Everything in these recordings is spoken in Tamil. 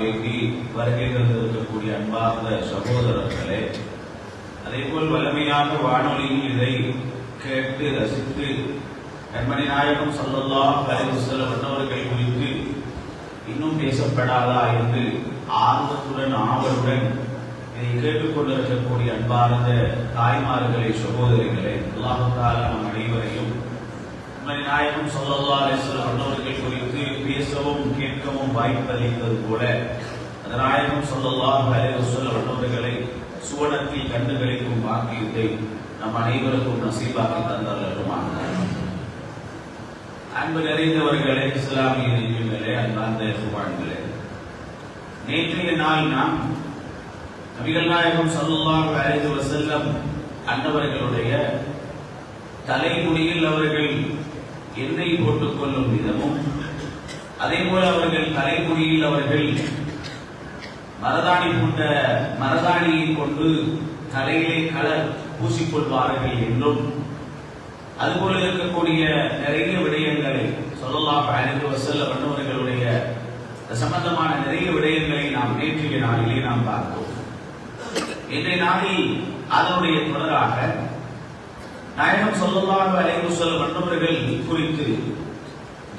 பார்வைக்கு வருகை தந்திருக்கக்கூடிய அன்பார்ந்த சகோதரர்களே, அதேபோல் வலிமையாக வானொலியில் இதை கேட்டு ரசித்து கண்மணி நாயகம் ஸல்லல்லாஹு அலைஹி வஸல்லம் அவர்கள் குறித்து இன்னும் பேசப்படாதா என்று ஆர்வத்துடன் ஆவலுடன் இதை கேட்டுக்கொண்டிருக்கக்கூடிய அன்பார்ந்த தாய்மார்களே, சகோதரிகளே, அல்லாஹ் தஆலா நம் அனைவரையும் கண்மணி நாயகம் ஸல்லல்லாஹு அலைஹி வஸல்லம் அவர்கள் குறித்து பேசவும் கேட்கவும் வாய்ப்பளித்தது போல அந்த நாயகம் ஸல்லல்லாஹு அலைஹி வஸல்லம் அவர்களை சுவனத்தில் கண்டுகளிக்கும் பாக்கியத்தை நம் அனைவருக்கும் நசீபாக்கி தந்தருளுமாறு. அன்பு நிறைந்தவர்களே, இஸ்லாமிய நெஞ்சங்களே, அன்பார்ந்த இkhவான்களே, நேற்றைய நாள் நாம் நபிகள் நாயகம் ஸல்லல்லாஹு அலைஹி வஸல்லம் அன்னவர்களுடைய தலைமுடியில் அவர்கள் எண்ணெய் போட்டுக் கொள்ளும் விதமும், அதே போல அவர்கள் தலைமுடியில் அவர்கள் மரதாணியை கொண்டு தலையிலே கலர் பூசிக்கொள்வார்கள் என்றும், அதுபோல இருக்கக்கூடிய நிறைய விடயங்களை ஸல்லல்லாஹு அலைஹி வஸல்லம் அன்னவர்களுடைய சம்பந்தமான நிறைய விடயங்களை நாம் நேற்றைய நாளிலே நாம் பார்த்தோம். இன்றைய நாளில் அதனுடைய தொடராக நாயகம் ஸல்லல்லாஹு அலைஹி வஸல்லம் அன்னவர்கள் குறித்து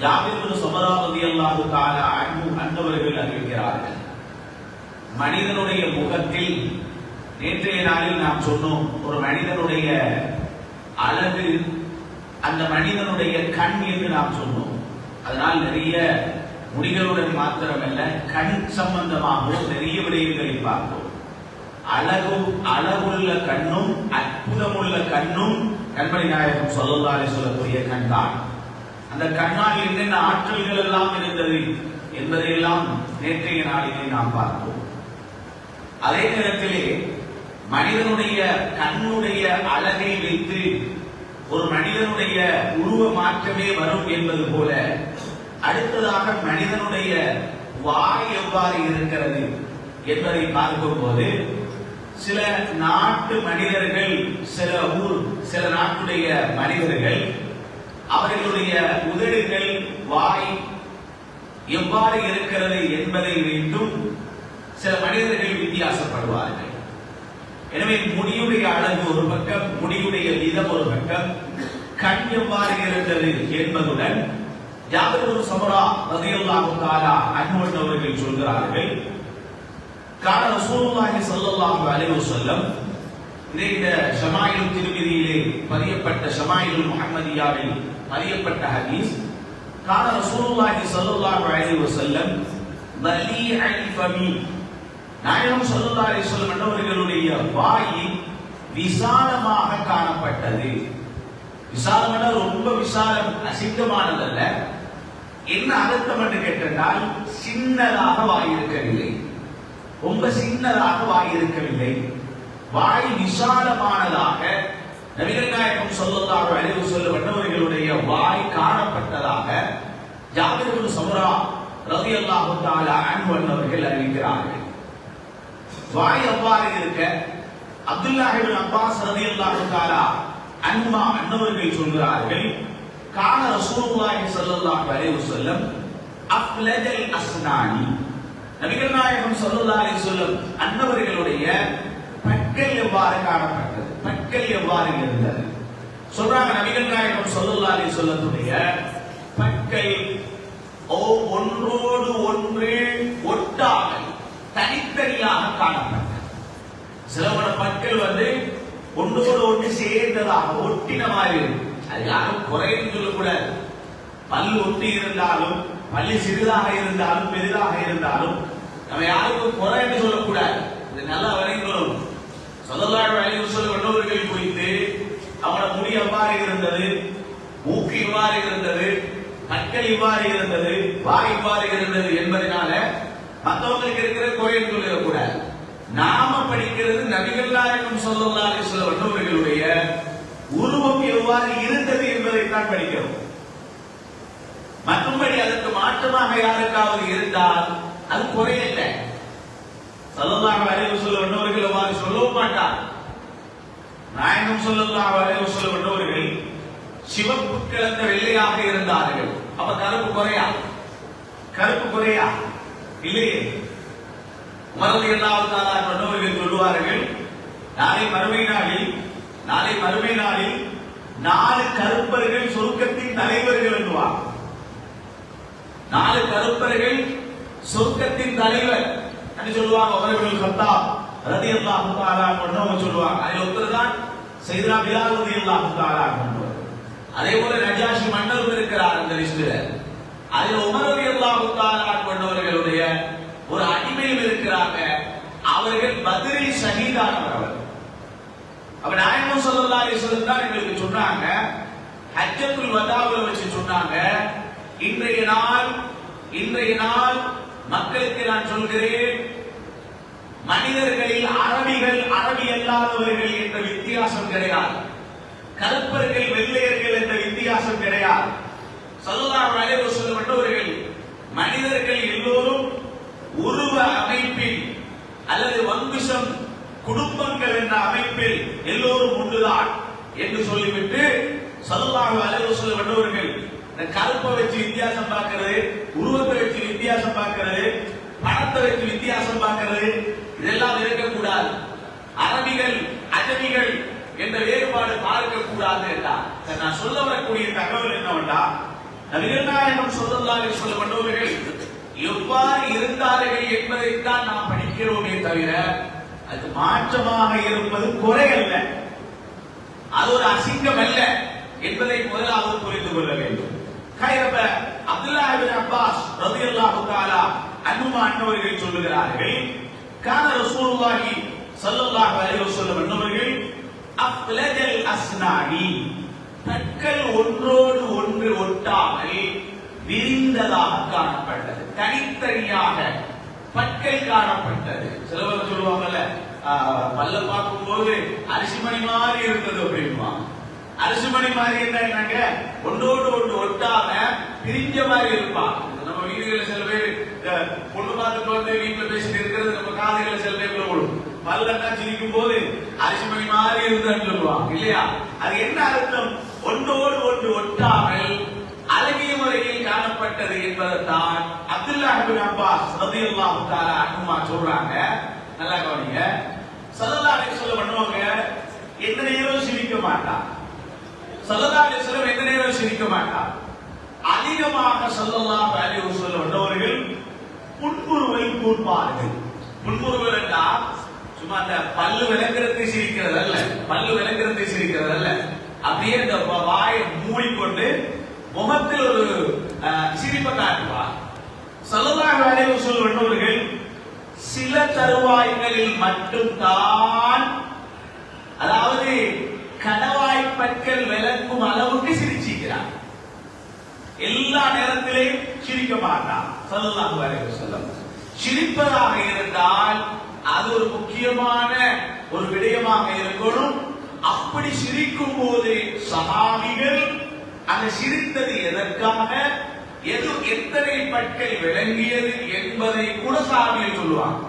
ஜாபிர் இப்னு ஸமரா ரலியல்லாஹு தஆலா அன்ஹு அன்னவர்கள் அறிவிக்கிறார்கள். மனிதனுடைய முகத்தில் நேற்றைய நாளில் நாம் சொன்னோம், ஒரு மனிதனுடைய அழகு அந்த மனிதனுடைய கண் என்று நாம் சொன்னோம். அதனால் நிறைய முடிகளுடன் மாத்திரமல்ல, கண் சம்பந்தமாகவும் நிறைய விடயங்களை பார்த்தோம். அழகுள்ள கண்ணும் அற்புதமுள்ள கண்ணும் கண்மணி நாயகம் ஸல்லல்லாஹு அலைஹி வஸல்லம் கண் தான். அந்த கண்ணால் என்னென்ன ஆற்றல்கள் எல்லாம் இருந்தது என்பதையெல்லாம் நேற்றைய நாளிலே நாம் பார்த்தோம். அதே நேரத்திலே மனிதனுடைய கண்ணுடைய அழகை வைத்து ஒரு மனிதனுடைய உருவ மாற்றமே வரும் என்பது போல, அடுத்ததாக மனிதனுடைய வாய் எவ்வாறு இருக்கிறது என்பதை பார்க்கும் போது, சில நாட்டு மனிதர்கள், சில நாட்டுடைய மனிதர்கள் அவர்களுடைய உதடுகள் வாய் எவ்வாறு இருக்கிறது என்பதை வைத்தும் சில மனிதர்கள் வித்தியாசப்படுவார்கள். எனவே முடியுடைய அழகு ஒரு பக்கம், முடியுடைய விதம் ஒரு பக்கம், கண் எவ்வாறு இருந்தது என்பதுடன் ஜாபிர் இப்னு ஸமரா ரலியல்லாஹு தஆலா அன்ஹு அவர்கள் சொல்கிறார்கள், கான ரசூலுல்லாஹி ஸல்லல்லாஹு அலைஹி வஸல்லம், இந்த ஷமாயிலுல் திர்மிதியிலே பதியப்பட்ட ஷமாயிலுல் முஹம்மதியாவில் பதியப்பட்ட ஹதீஸ், கான ரசூலுல்லாஹி ஸல்லல்லாஹு அலைஹி வஸல்லம் மலீஅல் ஃபமி, நாயகம் ஸல்லல்லாஹு அலைஹி வஸல்லம் அவர்களுடைய வாய் விசாலமாக காணப்பட்டது. விசாலமான ரொம்ப விசாலம், அசிங்கமானதல்ல. என்ன அர்த்தம் என்று கேட்டால், சின்னதாக வாய் இருக்கவில்லை, ரொம்ப சின்னதாக வாய் இருக்கவில்லை, வாய் விசாலமானதாக நபிகள் நாயகம் ஸல்லல்லாஹு அலைஹி வஸல்லம் அவர்களுடைய வாய் காணப்பட்டதாக ஜாபிர் இப்னு ஸமரா ரலியல்லாஹு தஆலா அன்ஹு அவர்கள் அறிவிக்கிறார்கள். வாய் அவ்வாறு இருக்க அப்துல்லாஹ் இப்னு அப்பாஸ் ரலியல்லாஹு தஆலா அன்ஹுமா அன்னவர்கள் சொல்கிறார்கள், கான ரசூலுல்லாஹி ஸல்லல்லாஹு அலைஹி வஸல்லம் அஃலஜல் அஸ்னானி, நபிகள் நாயகம் ஸல்லல்லாஹு அலைஹி வஸல்லம் அன்னவர்களுடைய பற்கள் எவ்வாறு காணப்பட்டது, பற்கள் எவ்வாறு இருந்தது சொல்றாங்க. நபிகள் நாயகம் ஸல்லல்லாஹு அலைஹி வஸல்லமுடைய பற்கள் ஒன்றோடு ஒன்று ஒட்டாமல் தனித்தனியாக காணப்பட்டது. சிலவன பற்கள் ஒன்றோடு ஒன்று சேர்ந்ததாக ஒட்டின மாதிரி இருக்கும். அது யாரும் குறைன்னு சொல்லக்கூடாது. பல் ஒட்டி இருந்தாலும், பள்ளி சிறிதாக இருந்தாலும் பெரிதாக இருந்தாலும் நம்ம யாருக்கும் குறை என்று சொல்லக்கூடாது. இது நல்லா வரைக்கணும். ஸல்லல்லாஹு அலைஹி வஸல்லம் அன்னவர்கள் குறித்து அவனோட முடி எவ்வாறு இருந்தது, மூக்கு இவ்வாறு இருந்தது, பற்கள் இவ்வாறு இருந்தது, வாய் இவ்வாறு இருந்தது என்பதனால மற்றவங்களுக்கு இருக்கிற குறை என்று சொல்லக்கூடாது. நாம படிக்கிறது நபிகள் நாயகம் ஸல்லல்லாஹு அலைஹி வஸல்லம் அன்னவர்களுடைய உருவம் எவ்வாறு இருந்தது என்பதைத்தான் படிக்கிறோம். மற்றபடி அதற்கு மாற்றமாக யாருக்காவது இருந்தால் அது குறையல்ல. ஸல்லல்லாஹு அலைஹி வஸல்லம் அன்னவர்கள் எவ்வாறு சொல்லவும் மாட்டார். நாயகம் ஸல்லல்லாஹு அலைஹி வஸல்லம் அன்னவர்கள் சிவப்பு கலந்த வெள்ளையாக இருந்தார்கள். அப்ப கருப்பு குறையா? கருப்பு குறையா? இல்லையே. உமர் ரலியல்லாஹு தஆலா அவர்கள் சொல்லுவார்கள், நாளை மறுமை நாளில் 4 கருப்பர்கள் சொர்க்கத்தின் தலைவர்கள் என்றுவார். 4 கருப்பர்கள் சொர்க்கத்தின் தலைவர் என்று சொல்லுவாங்க. உமர் இப்னு கத்தாப் ரலியல்லாஹு தஆலா அவங்க சொல்லுவாங்க. அதில் ஒருத்தர் தான் சையதுனா பிலால் ரலியல்லாஹு தஆலா அன்ஹு. அதே போல நஜாஷி மன்னர் இருக்கிறார் அந்த லிஸ்ட்ல. அதில் உமர் ரலியல்லாஹு தஆலா அன்ஹுவர்களுடைய ஒரு அடிமையில் இருக்கிறாங்க. அவர்கள் பத்ரில் ஷஹீதானவர். அப்ப நாயகம் ஸல்லல்லாஹு அலைஹி வஸல்லம் தான் எங்களுக்கு சொன்னாங்க, ஹஜ்ஜத்துல் வதாவுல வச்சு சொன்னாங்க, இன்றைய நாள் மக்களுக்கு நான் சொல்கிறேன், மனிதர்களில் அரபிகள் அரபி அல்லாதவர்கள் என்ற வித்தியாசம் கிடையாது, கருப்பர்கள் வெள்ளையர்கள் என்ற வித்தியாசம் கிடையாது. ஸல்லல்லாஹு அலைஹி வஸல்லம் அவர்கள் மனிதர்கள் எல்லோரும் உருவ அமைப்பில் அல்லது வம்சம் குடும்பங்கள் என்ற அமைப்பில் எல்லோரும் ஒன்றுதான் என்று சொல்லிவிட்டு ஸல்லல்லாஹு அலைஹி வஸல்லம் அவர்கள் இந்த கருப்பை வச்சு வித்தியாசம் பார்க்கிறது, உருவத்தை வச்சு வித்தியாசம் பார்க்கிறது, பணத்தை வச்சு வித்தியாசம் பார்க்கிறது, இதெல்லாம் இருக்கக்கூடாது. அரபிகள் அஜமிகள் என்ற வேறுபாடு பார்க்க கூடாது என்றார். நான் சொல்ல வரக்கூடிய தகவல் என்னவென்றா, நபிகள் நாயகம் ஸல்லல்லாஹு அலைஹி வஸல்லம் அவர்கள் எவ்வாறு இருந்தார்கள் என்பதைத்தான் நாம் படிக்கிறோமே தவிர அது மாற்றமாக இருப்பது குறை அல்ல, அது ஒரு அசிங்கம் அல்ல என்பதை முதலாவது புரிந்து கொள்ள வேண்டும். அப்துல்லாஹ் இப்னு அப்பாஸ் ரலியல்லாஹு தஆலா அன்ஹுமா அன்னவர்கள் சொல்லுகிறார்கள், கான ரசூலுல்லாஹி ஸல்லல்லாஹு அலைஹி வஸல்லம் அவர்கள் அஃலஜல் அஸ்னானி, பற்கள் ஒன்றோடு ஒன்று ஒட்டாமல் விரிந்ததாக காணப்பட்டது, தனித்தனியாக பற்கள் காணப்பட்டது. சிலவர் சொல்லுவாங்கல்ல, பல்ல பார்க்கும் போது அரிசிமணி மாதிரி இருந்தது அப்படின்மா. அரிசிமணி மாதிரி என்னங்க, ஒன்றோடு ஒன்று ஒட்டாம பிரிஞ்ச மாதிரி இருப்பாங்க. நம்ம வீடுகளில் சில பேர் பொண்ணு பார்த்துட்டு வந்து வீட்டுல பேசிட்டு இருக்கிறது நம்ம காதுகளை சில பேர்ல விடும். பல்லன்னா சிரிக்கும் போது அரிசிமணி மாதிரி இருந்ததுன்னு சொல்லுவாங்க இல்லையா? அது என்ன அர்த்தம்? ஒன்றோடு ஒன்று ஒட்டாமல் அழகிய முறையில் காணப்பட்டது என்பதைத்தான் அப்துல்லாஹ் இப்னு அப்பாஸ் ரலியல்லாஹு தஆலா அன்ஹுமா சொல்றாங்க. நல்லா கவனிங்க. ஸல்லல்லாஹு அலைஹி வஸல்லம் பண்ணுவாங்க, எந்த நேரம் சிரிக்க மாட்டார். ஸல்லல்லாஹு அலைஹி வஸல்லம் எந்த நேரம் சிரிக்க மாட்டார். அதிகமாக ஸல்லல்லாஹு அலைஹி வஸல்லம் அவர்கள் புன்முறுவல் கூர்ப்பார்கள். புன்முறுவல் என்றால் சும்மா அந்த பல்லு விளங்குறதை சிரிக்கிறது அல்ல, அப்படியே இந்த வாயை மூடிக்கொண்டு முகத்தில் ஒரு சிரிப்பை காட்டுவார். ஸல்லல்லாஹு அலைஹி வஸல்லம் அவர்கள் சில தருவாய்களில் மட்டும்தான், அதாவது கடவாய் பற்கள் விளக்கும் அளவுக்கு சிரிச்சிக்கிறார். எல்லா நேரத்திலேயும் சிரிக்க மாட்டார் ஸல்லல்லாஹு அலைஹி வஸல்லம். சிரிப்பதாக இருந்தால் அது ஒரு முக்கியமான ஒரு விடயமாக இருக்கணும். அப்படி சிரிக்கும் போது சஹாபிகள் அந்த சிரித்தது எதற்காக, எத்தனை பற்கள் விளங்கியது என்பதை கூட சஹாபிகள் சொல்லுவாங்க.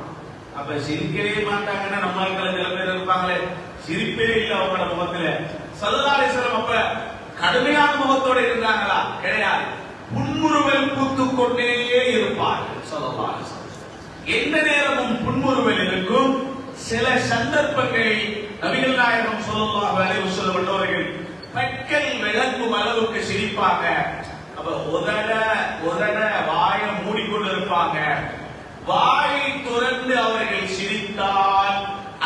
அப்ப சிரிக்கவே மாட்டாங்கன்னா நம்மளுக்கு சில பேர் இருப்பாங்களே, சிரிப்பே இல்லை அவங்களோட முகத்துல. ஸல்லல்லாஹு அலைஹி வஸல்லம் அப்ப கடுமையான முகத்தோட இருந்தாங்களா? கிடையாது. புன்முறுவல் பூத்துக் கொண்டே இருப்பார்கள் ஸல்லல்லாஹு அலைஹி வஸல்லம். எந்த நேரமும் புன்முறுவல் இருக்கும். சில சந்தர்ப்பங்களில் நபிகள் நாயகம் ஸல்லல்லாஹு அலைஹி வஸல்லம் அவர்கள் பற்கள் விளங்கும் அளவுக்கு சிரிப்பாங்க. அப்ப உதட வாயை மூடிக்கொண்டு இருப்பாங்க. வாயை துறந்து அவர்கள் சிரித்தால்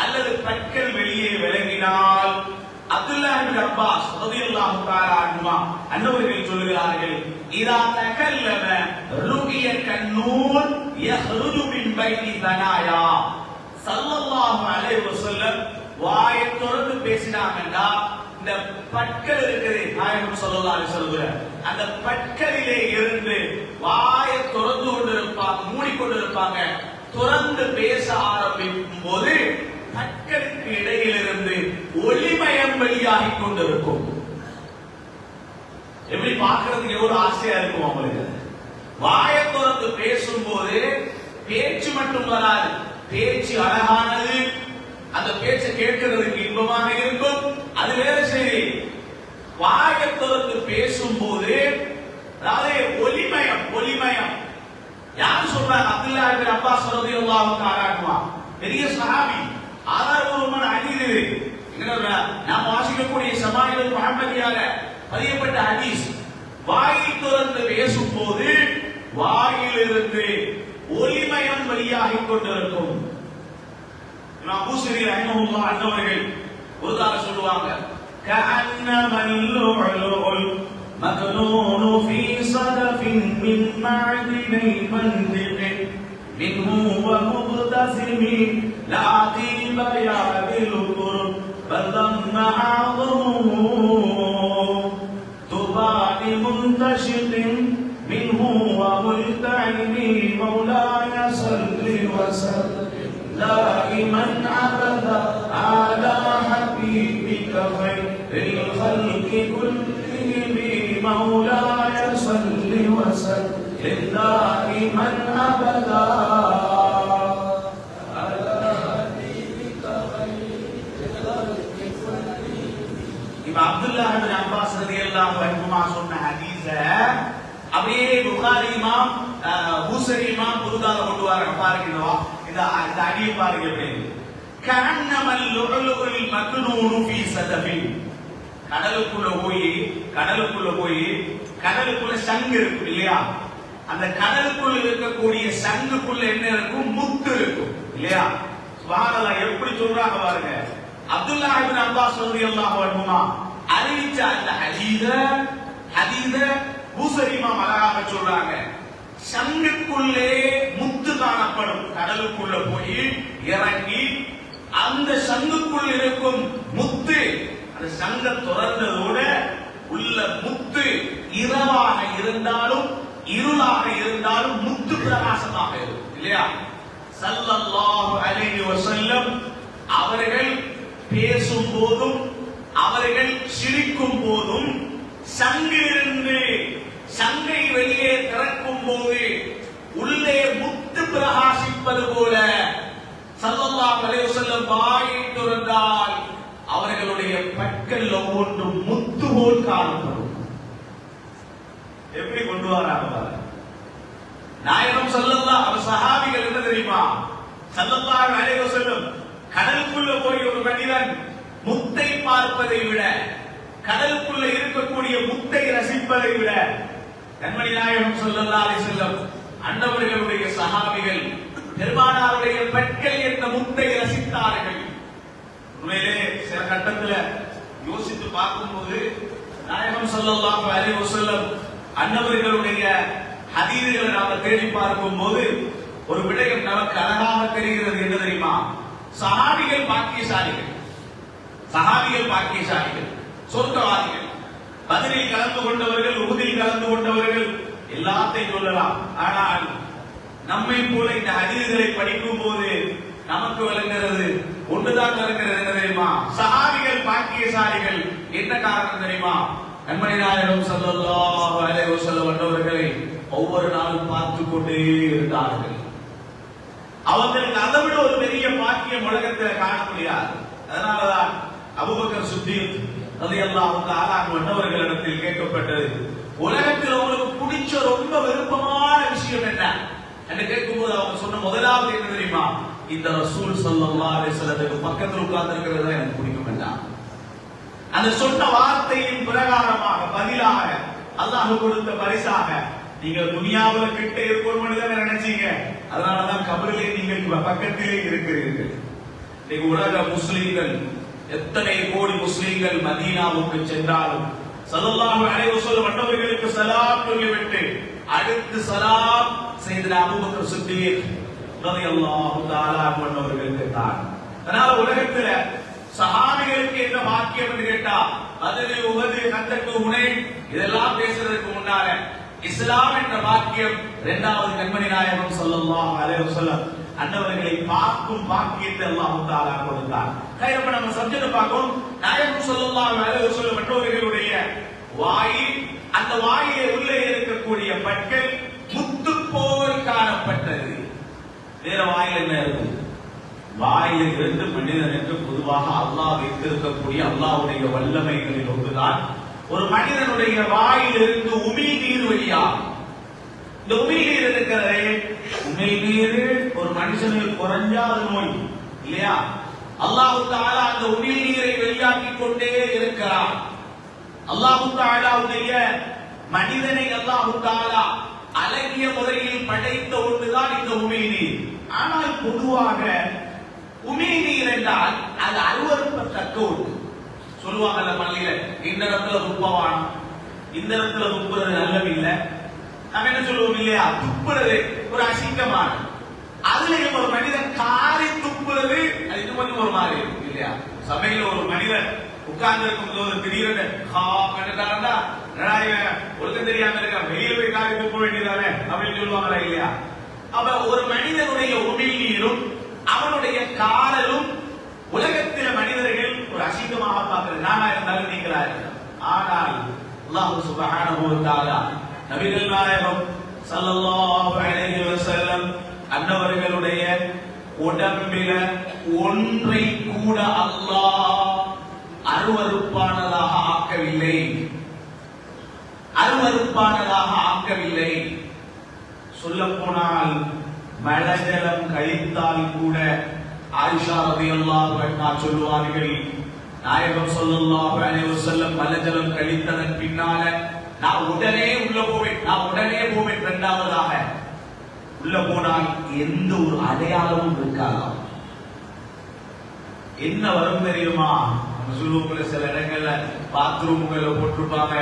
அல்லது பற்கள் வெளியே விளங்கினால் அப்துல்லாஹ் இப்னு அப்பாஸ் ரலியல்லாஹு தஆலா அன்ஹுமா அன்னவர்கள் சொல்கிறார்கள், இதா தகல்லம ருகிய கன்னூர் யஹ்ருஜு மின் பைனி தனாயா. ஸல்லல்லாஹு அலைஹி வஸல்லம் வாயை துறந்து பேசினாங்கன்னா இந்த பற்கள் இருக்குது, நாயகம் ஸல்லல்லாஹு அலைஹி வஸல்லம் அந்த பற்களிலே இருந்து வாயை துறந்து கொண்டிருப்பாங்க, மூடிக்கொண்டிருப்பாங்க. துறந்து பேச ஆரம்பிக்கும் போது பற்களுக்கு இடையிலிருந்து ஒளிமயம் வெளியாகி கொண்டிருக்கும். எப்படி பார்க்கிறதுக்கு எவ்வளவு ஆசையா இருக்கும் அவங்களுக்கு. வாயை துறந்து பேசும்போது பேச்சு மட்டும் வராது, பேச்சு அழகானது, அந்த பேச்சை கேட்கிறதுக்கு இன்பமாக இருக்கும். அது வேற சரி. வாயை துறந்து பேசும்போது அதாவது ஒளிமயம். யார் சொல்றாங்க? அப்துல்லாஹ் இப்னு அப்பாஸ் ரலியல்லாஹு தஆலா அன்ஹு. பெரிய சஹாபி, ஆதாரபூர்வமான ஹதீஸ் இது. நாம் வாசிக்கக்கூடிய ஷமாயிலுல் முஹம்மதியாக பதியப்பட்ட ஹதீஸ். வாயை திறந்து பேசும் போது வாயிலிருந்து ஒலிமயம் வெளியாகிக் கொண்டிருக்கும். இமாம் பூசரி ரஹிமஹுல்லாஹ் அன்னவர்கள் ஒரு தடவை சொல்லுவாங்க, கஅன்னமல் லுஅலுல் மக்னூன் ஃபீ ஸதஃபின் மின் மஅதினி மன்திகின் மின்ஹு வ முப்தஸிமின் லா தீப யாதில் குர்ப் பல் தம்ம ஆதமுஹு துபானி முன்தஷிகின் மின்ஹு வ முல்தஇமி மௌலாய ஸல்லி வ ஸல்லிம் دائما أبدا على حبيبك خير الخلق كلهم مولاي صل وسلم دائما أبدا على حبيبك خير الخلق كلهم. இமாம் அப்துல்லாஹ் இப்னு அப்பாஸ் ரலியல்லாஹு அன்ஹுமா சொன்ன ஹதீஸ அப்படியே புகாரி இமாம் பூசரி இமாம் புதுதாக கொண்டு வராங்க. பாருங்க இந்த அடியை பாருங்க எப்படி. கஅன்னமல் லுஅலுல் மக்னூன் ஃபீ ஸதஃபின். கடலுக்குள்ள போய் கடலுக்குள்ள சங்கு இருக்கும் இல்லையா, அந்த கடலுக்குள்ள இருக்கக்கூடிய சங்குக்குள்ள என்ன இருக்கும்? முத்து இருக்கும் இல்லையா. சுப்ஹானல்லாஹ், எப்படி சொல்றாங்க பாருங்க. அப்துல்லாஹ் இப்னு அப்பாஸ் ரலியல்லாஹு அன்ஹுமா அறிவிச்ச அந்த ஹதீஸ பூசரி இமாம் அழகாக சொல்றாங்க. சங்குக்குள்ளே முத்து காணப்படும். கடலுக்குள்ள போய் இறங்கி அந்த சங்குக்குள் இருக்கும் முத்து, அந்த சங்க திறந்ததோட உள்ள முத்து இரவாக இருந்தாலும் இருளாக இருந்தாலும் முத்து பிரகாசமாக இருக்கும் இல்லையா. ஸல்லல்லாஹு அலைஹி வஸல்லம் அவர்கள் பேசும் போதும் அவர்கள் சிரிக்கும் போதும் சங்கிலிருந்து சங்கை வெளியே திறக்கும் போது உள்ளே முத்து பிரகாசிப்பது போல ஸல்லல்லாஹு அலைஹி வஸல்லம் வாயை திறந்தால் அவர்களுடைய பற்கள் ஒவ்வொன்றும் முத்து போல் காணப்படும். எப்படி கொண்டு வராங்க நாயகம் ஸல்லல்லாஹு அலைஹி வஸல்லம். சஹாபிகள் என்ன தெரியுமா, ஸல்லல்லாஹு அலைஹி வஸல்லம் கடலுக்குள்ள போய் ஒரு மனிதன் முத்தை பார்ப்பதை விட, கடலுக்குள்ள இருக்கக்கூடிய முத்தை ரசிப்பதை விட, கண்மணி நாயகம் ஸல்லல்லாஹு அலைஹி வஸல்லம் அன்னவர்களுடைய சஹாபிகள் பெருமானாருடைய பற்கள் என்ற முத்தை ரசித்தார்கள். உண்மையிலே சில கட்டத்துல யோசித்து பார்க்கும்போது நாயகம் ஸல்லல்லாஹு அலைஹி வஸல்லம் அன்னவர்களுடைய ஹதீஸ்களை நாம தேடி பார்க்கும் போது ஒரு விடயம் நமக்கு அழகாக தெரிகிறது. என்ன தெரியுமா, சஹாபிகள் பாக்கியசாலிகள், சொர்க்கவாதிகள். பதிலில் கலந்து கொண்டவர்கள், உஹுதில் கலந்து கொண்டவர்கள், எல்லாத்தையும் சொல்லலாம். ஆனால் நம்மை போல இந்த ஹதீஸ்களை படிக்கும் போது நமக்கு விளங்குகிறது ஒன்றுதான் விளங்குகிறது. என்ன தெரியுமா, சஹாபிகள் பாக்கியசாலிகள். என்ன காரணம் தெரியுமா, கண்மணி நாயகம் ஸல்லல்லாஹு அலைஹி வஸல்லம் அவர்களை ஒவ்வொரு நாளும் பார்த்து கொண்டே இருந்தார்கள். அவங்களுக்கு அதை விட ஒரு பெரிய பாக்கியம் உலகத்தில் காண முடியாது. அதனாலதான் அபூபக்கர் சித்தீக் ரலியல்லாஹு தஆலா அன்ஹு கேட்கப்பட்டது, உலகத்தில் உங்களுக்கு பிடிச்ச ரொம்ப விருப்பமான விஷயம் என்ன என்று கேட்கும்போது அவங்க சொன்ன முதலாவது என்ன தெரியுமா, இந்த ரசூல் ஸல்லல்லாஹு அலைஹி வஸல்லம் பக்கத்தில் உட்கார்ந்து இருக்கிறது எனக்கு பிடிக்கும் என்றார். அந்த சொன்ன வார்த்தையின் பிரகாரமாக பதிலாக அல்லாஹ் கொடுத்த பரிசாக நீங்கள் துனியாவுல கிட்ட இருக்கணும்னு தான் நினைச்சீங்க. அதனாலதான் கபரிலே நீங்கள் பக்கத்திலே இருக்கிறீர்கள். இன்னைக்கு உலக முஸ்லிம்கள் எத்தனை கோடி முஸ்லிம்கள் மதீனாவுக்கு சென்றாலும் ஸல்லல்லாஹு அலைஹி வஸல்லம் மற்றவர்களுக்கு சலாம் சொல்லிவிட்டு அடுத்து சலாம் செய்தனா அபூபக்கர் சித்தீக் ரலியல்லாஹு தஆலா அன்ஹு அவர்களுக்கு தான். அதனால உலகத்துல சஹாபிகளுக்கு என்ன பாக்கியம் என்று கேட்டா, பத்ர், உஹது, கந்தக், ஹுனைன் இதெல்லாம் பேசுறதுக்கு முன்னால இஸ்லாம் என்ற பாக்கியம் இரண்டாவது கண்மணி நாயகம் ஸல்லல்லாஹு அலைஹி வஸல்லம் அன்னவர்களை பார்க்கும் பாக்கியத்தை அல்லாஹ் தஆலா கொடுத்தார். கைரப்ப நம்ம சப்ஜெக்ட் பார்ப்போம். நாயகம் ஸல்லல்லாஹு அலைஹி வஸல்லம் மற்றவர்களுடைய வாயில், அந்த வாயிலே உள்ளே இருக்கக்கூடிய பற்கள் முத்து போல் காணப்பட்டது. வேற வாயில் என்ன இருக்கு? வாயில் இருந்து மனிதனுக்கு பொதுவாக அல்லாஹ் வைத்திருக்கக்கூடிய அல்லாஹ்வுடைய வல்லமைகளில் ஒன்றுதான் ஒரு மனிதனுடைய வாயில் இருந்து உமிழ் நீர் வெளியாகும். இந்த உமிழ் நீர் இருக்கிறதே உமிழ்நீர் ஒரு மனுஷனுக்கு குறைஞ்சா அது நோய் இல்லையா? அல்லாஹு தஆலா அந்த உமிழ்நீரை வெளியாக்கி கொண்டே இருக்கிறான். அல்லாஹு தஆலாவுடைய மனிதனை அல்லாஹு தஆலா அழகிய முறையில் படைத்த ஒன்றுதான் இந்த உமிழ்நீர். ஆனால் பொதுவாக உமிழ்நீர் என்றால் அது அருவருப்பத்தக்க ஒன்று. சொல்லுவாங்கல்ல பள்ளியில, இந்த இடத்துல துப்பவான், இந்த இடத்துல துப்புறது நல்லதில்லை. நம்ம என்ன சொல்லுவோம் இல்லையா? துப்புறது ஒரு அசிங்கமான. அதுலயும் ஒரு மனிதன் காரி துப்புறது அது இன்னும் கொஞ்சம் ஒரு மாதிரி இருக்கு இல்லையா? சபையில ஒரு மனிதன் உட்கார்ந்து இருக்கும் போது திடீரென்று கண்டுட்டாரா ஒழுக்கம் தெரியாம இருக்க, வெளியில போய் காரி துப்ப வேண்டியதானே அப்படின்னு சொல்லுவாங்களா இல்லையா? அப்ப ஒரு மனிதனுடைய உமிழ்நீரும் அவனுடைய காரலும் உலகத்தில மனிதர்கள் ஒரு அசிங்கமாக பார்க்கிறது. நானா இருந்தாலும் நீங்களா இருந்தாலும். ஆனால் அல்லாஹ் சுப்ஹானஹு வ தஆலா நபிகள் நாயகம் ஸல்லல்லாஹு அலைஹி வஸல்லம் அன்னவர்களுடைய உடம்பில ஒன்றை கூட அல்லாஹ் அருவருப்பானதாக ஆக்கவில்லை, அருவருப்பானதாக ஆக்கவில்லை. சொல்ல போனால் மலஜலம் கழித்தால் கூட ஆயிஷா ரலியல்லாஹு அன்ஹா சொல்வார்கள், நாயகம் ஸல்லல்லாஹு அலைஹி வஸல்லம் மலஜலம் கழித்ததன் பின்னால நான் உடனே உள்ள போவேன், நான் உடனே போவேன். இரண்டாவதாக உள்ள போனால் எந்த ஒரு அடையாளமும் இருக்காதாம். என்ன வரும் தெரியுமா? சொல்லுவோம்ல, சில இடங்கள்ல பாத்ரூம்களை போட்டிருப்பாங்க,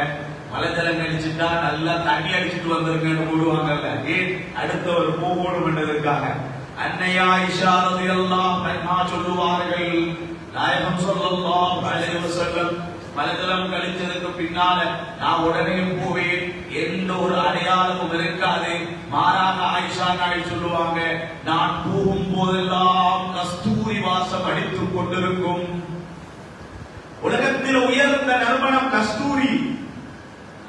மலஜலம் கழிச்சுட்டா நல்லா தண்ணி அடிச்சுட்டு வந்திருக்கேன்னு போடுவாங்கல்ல. ஏன்? அடுத்தவர் போகணும் என்றதற்காக. அன்னையா ஆயிஷா ரலியல்லாஹு அன்ஹா சொல்லுவார்கள், நாயகம் ஸல்லல்லாஹு அலைஹி வஸல்லம் மலஜலம் கழிச்சதுக்கு பின்னால நான் உடனே போவேன், எந்த ஒரு அடையாளமும் இருக்காது. மாறாக ஆயிஷா நாய் சொல்லுவாங்க, நான் போகும் போதெல்லாம் கஸ்தூரி வாசம் அடித்துக் கொண்டிருக்கும். உலகத்தில் உயர்ந்த நறுமணம் கஸ்தூரி.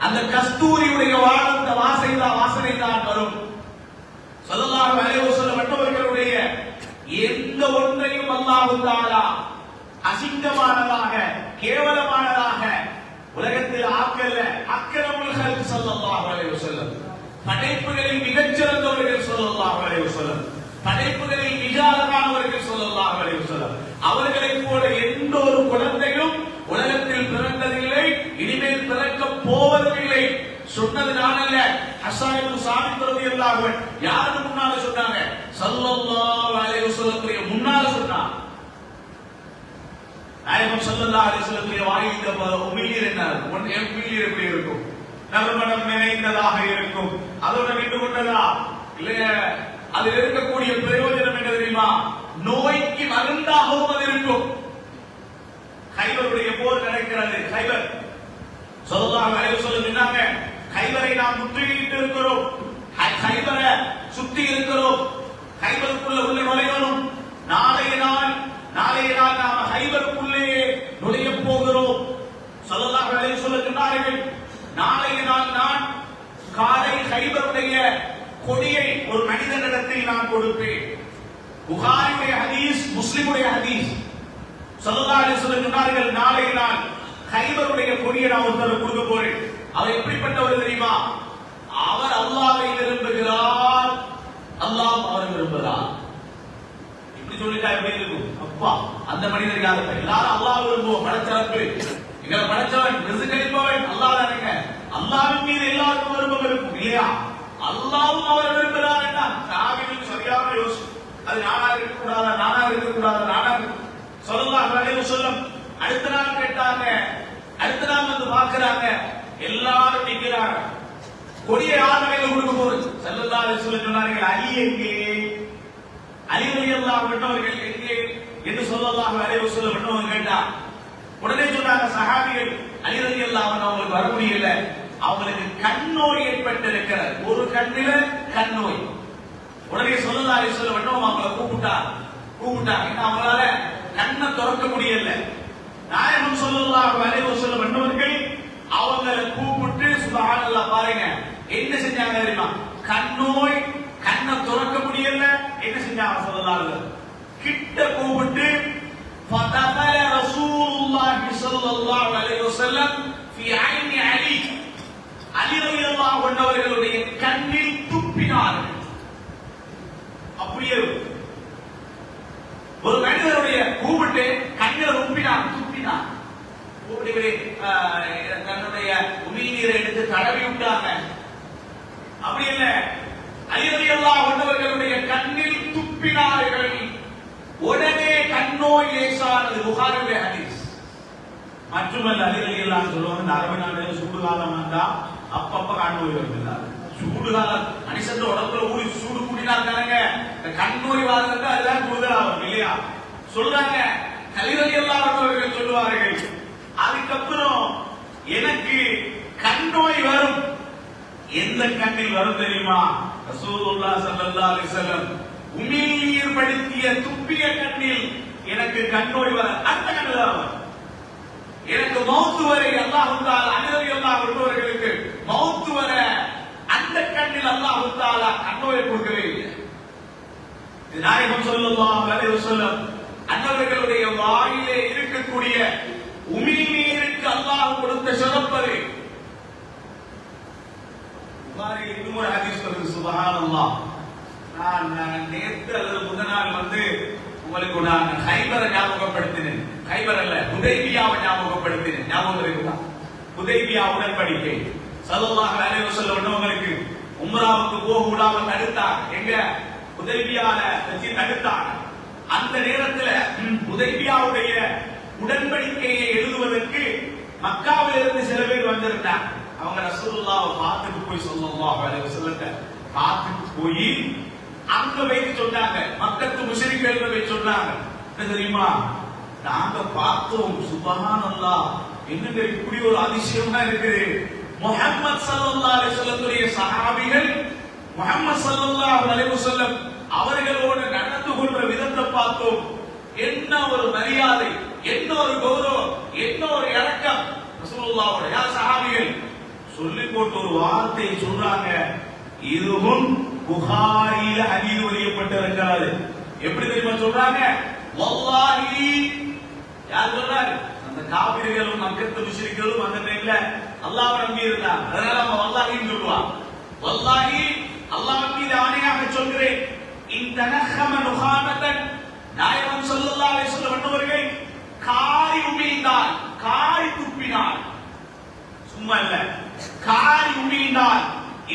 அந்த கஸ்தூரியுடைய வாழ்ந்த வாசனை தான் வரும். ஸல்லல்லாஹு அலைஹி வஸல்லம் மற்றவர்களுடைய எந்த ஒன்றையும் அல்லாஹ் தஆலா அசிங்கமானதாக கேவலமானதாக உலகத்தில் ஆக்கல்ல. அக்ரமுல் ஹல்க் ஸல்லல்லாஹு அலைஹி வஸல்லம், படைப்புகளில் மிகச்சிறந்தவர்கள் ஸல்லல்லாஹு அலைஹி வஸல்லம், படைப்புகளில் மிக அழகானவர்கள் ஸல்லல்லாஹு அலைஹி வஸல்லம். அவர்களைப் போல எந்த ஒரு குழந்தையும் உலகத்தில் பிறந்ததில்லை, இனிமேல் பிறக்க போவதில்லை. சொன்னது நான் அல்ல, ஹஸ்ஸான் இப்னு சாபித் ரலியல்லாஹு அன்ஹு யாருக்கு முன்னால சொன்னாங்க? ஸல்லல்லாஹு அலைஹி வஸல்லம் முன்னால சொன்னாங்க. நாயகம் ஸல்லல்லாஹு அலைஹி வஸல்லம் வாயில் இந்த உமிழ்நீர் என்ன உமிழ்நீர் எப்படி இருக்கும்? நறுமணம் நிறைந்ததாக இருக்கும். அதோட விட்டு கொண்டதா இல்ல? அதில் இருக்கக்கூடிய பிரயோஜனம் என்ன தெரியுமா? நோய்க்கு மருந்தாகவும் அது இருக்கும். கைபருடைய போர் நடக்கிறது. கைபர் ஸல்லல்லாஹு அலைஹி வஸல்லம் சொன்னாங்க, கைபரை நாம் முற்றுகையிட்டு இருக்கிறோம், கைபரை சுத்தி இருக்கிறோம், கைபருக்குள்ள உள்ள நுழையணும். நாளைய நாள் நாம கைபருக்குள்ளே நுழைய போகிறோம். ஸல்லல்லாஹு அலைஹி வஸல்லம் சொன்னார்கள், நாளைய நாள் நான் காலை கைபருடைய கொடியை ஒரு மனிதனிடத்தில் நான் கொடுப்பேன். புகாரியுடைய ஹதீஸ், முஸ்லிமுடைய ஹதீஸ். ஸல்லல்லாஹு அலைஹி வஸல்லம் சொன்னார்கள், நாளைய நாள் கைபருடைய கொடியை நான் ஒருத்தர் கொடுக்க போறேன். அவர் எப்படிப்பட்டவர் தெரியுமா? அவர் அல்லாஹ்வை விரும்புகிறார், அல்லாஹ் அவரை விரும்புகிறார். இப்படி சொல்லிட்டா எப்படி இருக்கும்? அப்பா, அந்த மனிதர் யாரு? எல்லாரும் அல்லாஹ் விரும்புவோம். படைச்சவருக்கு எங்களை படைச்சவன் ரிஸ்க் அளிப்பவன் அல்லாஹ் தானேங்க. அல்லாஹ்வின் மீது எல்லாருக்கும் விருப்பம் இருக்கும் இல்லையா? அல்லாஹ்வும் அவரை விரும்புகிறார் என்றால் சாவியில் சரியான யோசனை. அது நானா இருக்கக்கூடாதா, நானா இருக்கக்கூடாதா, நானா ஸல்லல்லாஹு அலைஹி வஸல்லம் அடுத்த நாள் கேட்டாங்க. அடுத்த நாள் வந்து பார்க்கிறாங்க, எல்லாரும் நிற்கிறாங்க. கொடியை யார் கையில கொடுக்க போறது? ஸல்லல்லாஹு அலைஹி வஸல்லம் சொன்னார்கள், அலி எங்கே? அலி ரலியல்லாஹு அன்ஹு அவர்கள் எங்கே என்று ஸல்லல்லாஹு அலைஹி வஸல்லம் கேட்டா உடனே சொன்னாங்க சஹாபிகள், அலி ரலியல்லாஹு அன்ஹு அவங்களுக்கு வர முடியல, அவங்களுக்கு கண் நோய் ஏற்பட்டிருக்கிறது, ஒரு கண்ணில கண் நோய். உடனே ஸல்லல்லாஹு அலைஹி வஸல்லம் அவங்களை கூப்பிட்டாங்க. அவங்களால கண்ணை திறக்க முடியல. நாயகம் ஸல்லல்லாஹு அலைஹி வஸல்லம் அவர்கள் அவங்களை கூப்பிட்டு சுப்ஹானல்லாஹ் பாருங்க என்ன செஞ்சாங்க தெரியுமா? கண் நோய், கண்ணை திறக்க முடியல, என்ன செஞ்சாங்க? ஸல்லல்லாஹு அலைஹி வஸல்லம் கிட்ட கூப்பிட்டு فدخل رسول الله صلى الله عليه وسلم في عين علي, அலி ரலியல்லாஹு அன்ஹு அவர்களுடைய கண்ணில் துப்பினார்கள். உயர்வு. ஒரு மனிதனுடைய கூப்பிட்டு கண்ணில் துப்பினான். தன்னுடைய உமிழ்நீரை எடுத்து தடவி விட்டாங்க. அப்படி இல்லை, அலி ரலியல்லாஹு அன்ஹுவர்களுடைய கண்ணில் துப்பினார்கள். உடனே கண்ணோய் லேசானது. புகாரிலே ஹதீஸ். மற்றுமல்ல, அலி ரலியல்லாஹு அன்ஹு சொல்லுவாங்க, அரபு நாடுகளில் சூடு காலம் வந்தா அப்பப்ப கண்ணோய் வருது. சூடு காலம் மனுஷன் உடம்புல ஊறி சூடு கூட்டினாங்க. கண்ணோய் வாழ்றது அதுதான் கூடுதலாகும் இல்லையா? சொல்றாங்க, அலி ரலியல்லாஹு அன்ஹு சொல்லுவார்கள், அதுக்கப்புறம் எனக்கு கண்ணோய் வரும். எந்த கண்ணில் வரும் தெரியுமா? ரசூலுல்லாஹ் ஸல்லல்லாஹு அலைஹி வஸல்லம் உமிழ்நீர் படுத்திய துப்பிய கண்ணில் எனக்கு கண்ணோய் வர. அந்த கண்ணில் வரும். எனக்கு மௌத்து வரை அல்லாஹ் தஆலா அல்லாஹ் உள்ளவர்களுக்கு மௌத்து வர அந்த கண்ணில் அல்லாஹ் தஆலா கண்ணோயை கொடுக்கவே இல்லை. நாயகம் ஸல்லல்லாஹு அலைஹி வஸல்லம் அன்னவர்களுடைய வாயிலே இருக்கக்கூடிய உமிழ்நீருக்கு அல்லாஹ் கொடுத்த சிறப்பது. இன்னும் ஒரு ஹதீஸ் வருது, சுப்ஹானல்லாஹ். நான் நேற்று அல்லது முதல் நாள் உங்களுக்கு நான் ஹைபரை ஞாபகப்படுத்தினேன். ஹைபர் அல்ல, ஹுதைபியாவை ஞாபகப்படுத்தினேன். ஞாபகம் இருக்குதா? ஹுதைபியா உடன்படிக்கை. ஸல்லல்லாஹு அலைஹி வஸல்லம் உங்களுக்கு உம்ராவுக்கு போக விடாம தடுத்தார். எங்க? ஹுதைபியால வச்சு தடுத்தார். அந்த நேரத்தில் ஹுதைபியாவுடைய உடன்படிக்கையை எழுதுவதற்கு மக்காவில் இருந்து சில பேர் வந்திருந்தாங்க. அவங்க ரசூலுல்லாஹ்வை பார்த்துட்டு போய் ஸல்லல்லாஹு அலைஹி வஸல்லம் பார்த்துட்டு போய் அங்க வைத்து சொன்னாங்க. மக்கத்து முஷ்ரிக்கள் போய் சொன்னாங்க, என்ன தெரியுமா? நாங்க பார்த்தோம், சுப்ஹானல்லாஹ், என்னங்க இப்படி ஒரு அதிசயமா இருக்குது. முஹம்மது ஸல்லல்லாஹு அலைஹி வஸல்லத்துடைய சஹாபிகள் முஹம்மது ஸல்லல்லாஹு அலைஹி வஸல்லம் அவர்களோடு நடந்து கொள்ற விதத்தை பார்த்தோம். என்ன ஒரு மரியாதை, என்ன ஒரு கௌரவம், என்ன ஒரு இரக்கம். ரசூலுல்லாஹ்வுடைய சஹாபிகள் சொல்லி போட்டு ஒரு வார்த்தை சொல்றாங்க, இதுவும் புகாரில ஹதீஸ் வரியப்பட்டிருக்கிறது. எப்படி தெரியுமா சொல்றாங்க? வல்லாஹி. யார் சொல்றாரு? அந்த காபிர்களும் மக்கத்து முஷ்ரிக்களும் அந்த டைம்ல அல்லாஹ்வை நம்பி இருந்தாங்க. அதனால அவங்க வல்லாஹின்னு சொல்லுவாங்க. வல்லாஹி, அல்லாஹ் மீது ஆணையாக சொல்கிறேன், இந்த நஹம நுஹானதன், நாயகம் ஸல்லல்லாஹு அலைஹி வஸல்லம் அவர்கள் காரி உமிழ்ந்தால், காரி துப்பினார், சும்மா இல்ல, காரி உமிழ்ந்தால்,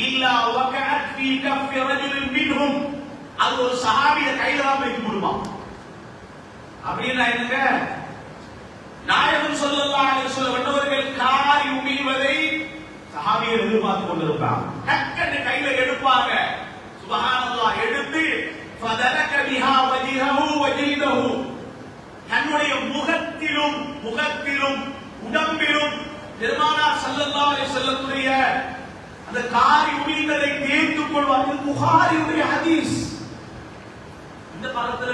இல்லா வகஅத் ஃபீ கஃபி ரஜுலின் மின்ஹும், அது ஒரு சஹாபிய கையில தான் வைக்க முடியுமா? அப்படின்னா என்னங்க? நாயகம் ஸல்லல்லாஹு அலைஹி வஸல்லம் அவர்கள் காரி உமிழ்வதை சஹாபியர் எதிர்பார்த்து கொண்டிருப்பாங்க. டக்குன்னு கையில எடுப்பாங்க. சுப்ஹானல்லாஹ், எடுத்து ஃபதலக பிஹா வஜ்ஹஹு வஜீதஹு, தன்னுடைய முகத்திலும் உடம்பிலும் பெருமானார் ஸல்லல்லாஹு அலைஹி வஸல்லத்துடைய அந்த காரி உமிழ்ந்ததை தேய்த்துக் கொள்வார்கள். புகாரியுடைய ஹதீஸ். இந்த காலத்துல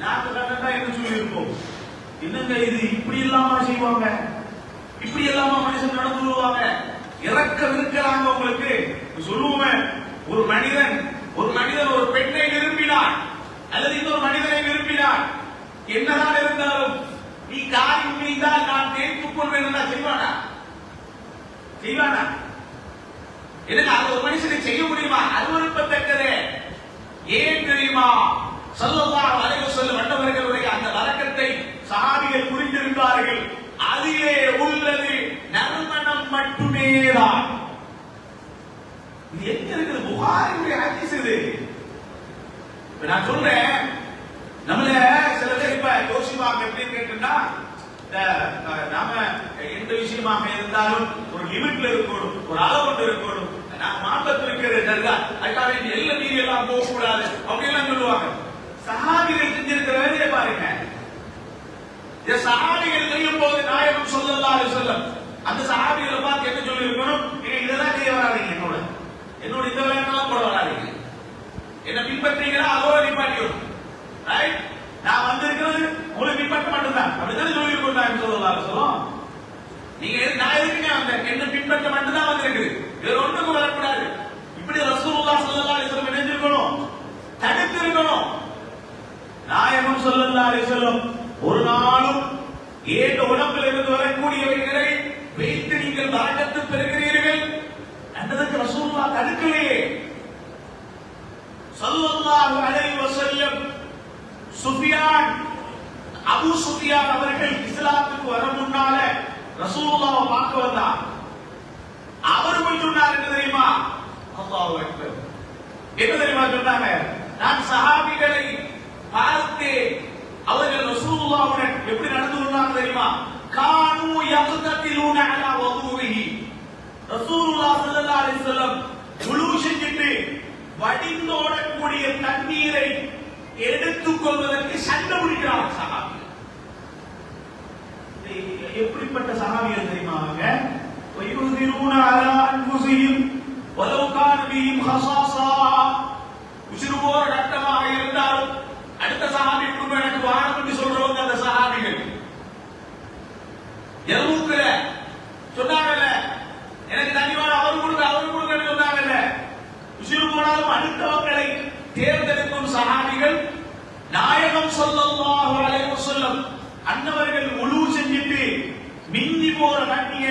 நாங்க கண்டா என்ன சொல்லி இருப்போம்? என்னங்க இது, இப்படி இல்லாம செய்வாங்க, இப்படி இல்லாம மனுஷன் நடந்து கொள்வாங்க, இரக்கம் இருக்கிறாங்க உங்களுக்கு சொல்லுவோமே. ஒரு மனிதன் ஒரு பெண்ணை விரும்பினான் அல்லது இன்னொரு மனிதனை விரும்பினான், என்னதான் இருந்தாலும் நீ காரி உமிழ்ந்தால் நான் தேய்த்துக் கொள்வேன் என்றா செய்வானா? எனக்கு அது ஒரு மனுஷனை செய்ய முடியுமா? அருவருப்பத்தக்கதே. ஏன் தெரியுமா? ஸல்லல்லாஹு அலைஹி வஸல்லம் வந்தவர்களுடைய அந்த வரக்கத்தை சஹாபிகள் புரிந்திருந்தார்கள். அதிலே உள்ளது நறுமணம் மட்டுமேதான். இது எங்க இருக்குது? புகாரியுடைய ஹதீஸ் இது. நான் சொல்றேன், நம்மள சில பேர் இப்ப யோசிப்பாங்க, எப்படின்னு கேட்டா, நாம எந்த விஷயமாக இருந்தாலும் ஒரு லிமிட்ல இருக்கணும், ஒரு அளவு இருக்கணும். நான் மாற்றத்தில் இருக்கிறது அதுக்காக எல்லை மீறி எல்லாம் போக கூடாது அப்படின்லாம் சொல்லுவாங்க. சஹாபிகள் செஞ்சிருக்கிற வேலையை பாருங்க. சஹாபிகள் செய்யும் போது நாயகம் ஸல்லல்லாஹு அலைஹி வஸல்லம் அந்த சஹாபிகளை பார்த்து என்ன சொல்லி இருக்கணும்? இதெல்லாம் செய்ய வராதீங்க, என்னோட இந்த வேலையெல்லாம் போட வராதீங்க, என்ன பின்பற்றீங்களா அதோட நிப்பாட்டிக்கணும். ரைட்? நான் வந்திருக்கிறது உங்களை பின்பற்ற மட்டும்தான், அப்படித்தானே சொல்லி இருக்கோம். நாயகம் ஸல்லல்லாஹு அலைஹி வஸல்லம் நீங்க நான் எதுக்குங்க வந்த என்ன பின்பற்ற மட்டும்தான் வந்திருக்குது, வேற ஒண்ணுக்கு வரக்கூடாது. இப்படி ரசூலுல்லாஹ் ஸல்லல்லாஹு அலைஹி வஸல்லம் நினைச்சிருக்கணும், தடுத்திருக்கணும். நாயகம் ஸல்லல்லாஹு அலைஹி வஸல்லம் ஒரு நாளும் ஏக உடம்பில் இருந்து வரக்கூடியவைகளை வைத்து நீங்கள் பரக்கத்து பெறுகிறீர்கள் என்றதுக்கு ரசூலுல்லாஹ் தடுக்கலையே. ஸல்லல்லாஹு அலைஹி வஸல்லம் அபூ சுஃபியான் அவர்கள் இஸ்லாத்துக்கு வர முன்னால ரசூலுல்லாஹ்வை பார்க்க வந்தார். அவர் போய் சொன்னார் என்ன தெரியுமா? அல்லாஹு அக்பர். என்ன தெரியுமா சொன்னாங்க? நான் சஹாபிகளை பார்த்து அவர்கள் ரசூலுல்லாஹ்வுடன் எப்படி நடந்து கொண்டாங்க தெரியுமா? கானூ யக்ததிலூன அலா வதுஹி. ரசூலுல்லாஹ் ஸல்லல்லாஹு அலைஹி வஸல்லம் வுளூ செஞ்சிட்டு வடிந்தோடக்கூடிய தண்ணீரை எடுத்துக்கொள்வதற்கு சண்டை பிடிக்கிறார் சஹாபி. எப்படிப்பட்ட சஹாபிகள் தெரியுமா அவங்க? وَيُؤْثِرُونَ عَلَى أَنفُسِهِمْ وَلَوْ كَانَ بِهِمْ خَصَاصَةٌ. உசிறுபோற கட்டமாக இருந்தாலும் அடுத்த சஹாபி குடும்பம் எனக்கு வாரம் என்று சொல்றவங்க அந்த சஹாபிகள். எருவுக்குல சொன்னாங்கல்ல, எனக்கு தண்ணி வேணும் அவரு கொடுங்க சொன்னாங்கல்ல. உசிறு போனாலும் அடுத்தவங்களை தேர்ந்தெடுக்கும் சஹாபிகள். நாயகம் ஸல்லல்லாஹு அலைஹி வஸல்லம் அன்னவர்கள் உலூ செஞ்சிட்டு மின்னி போற தண்ணிய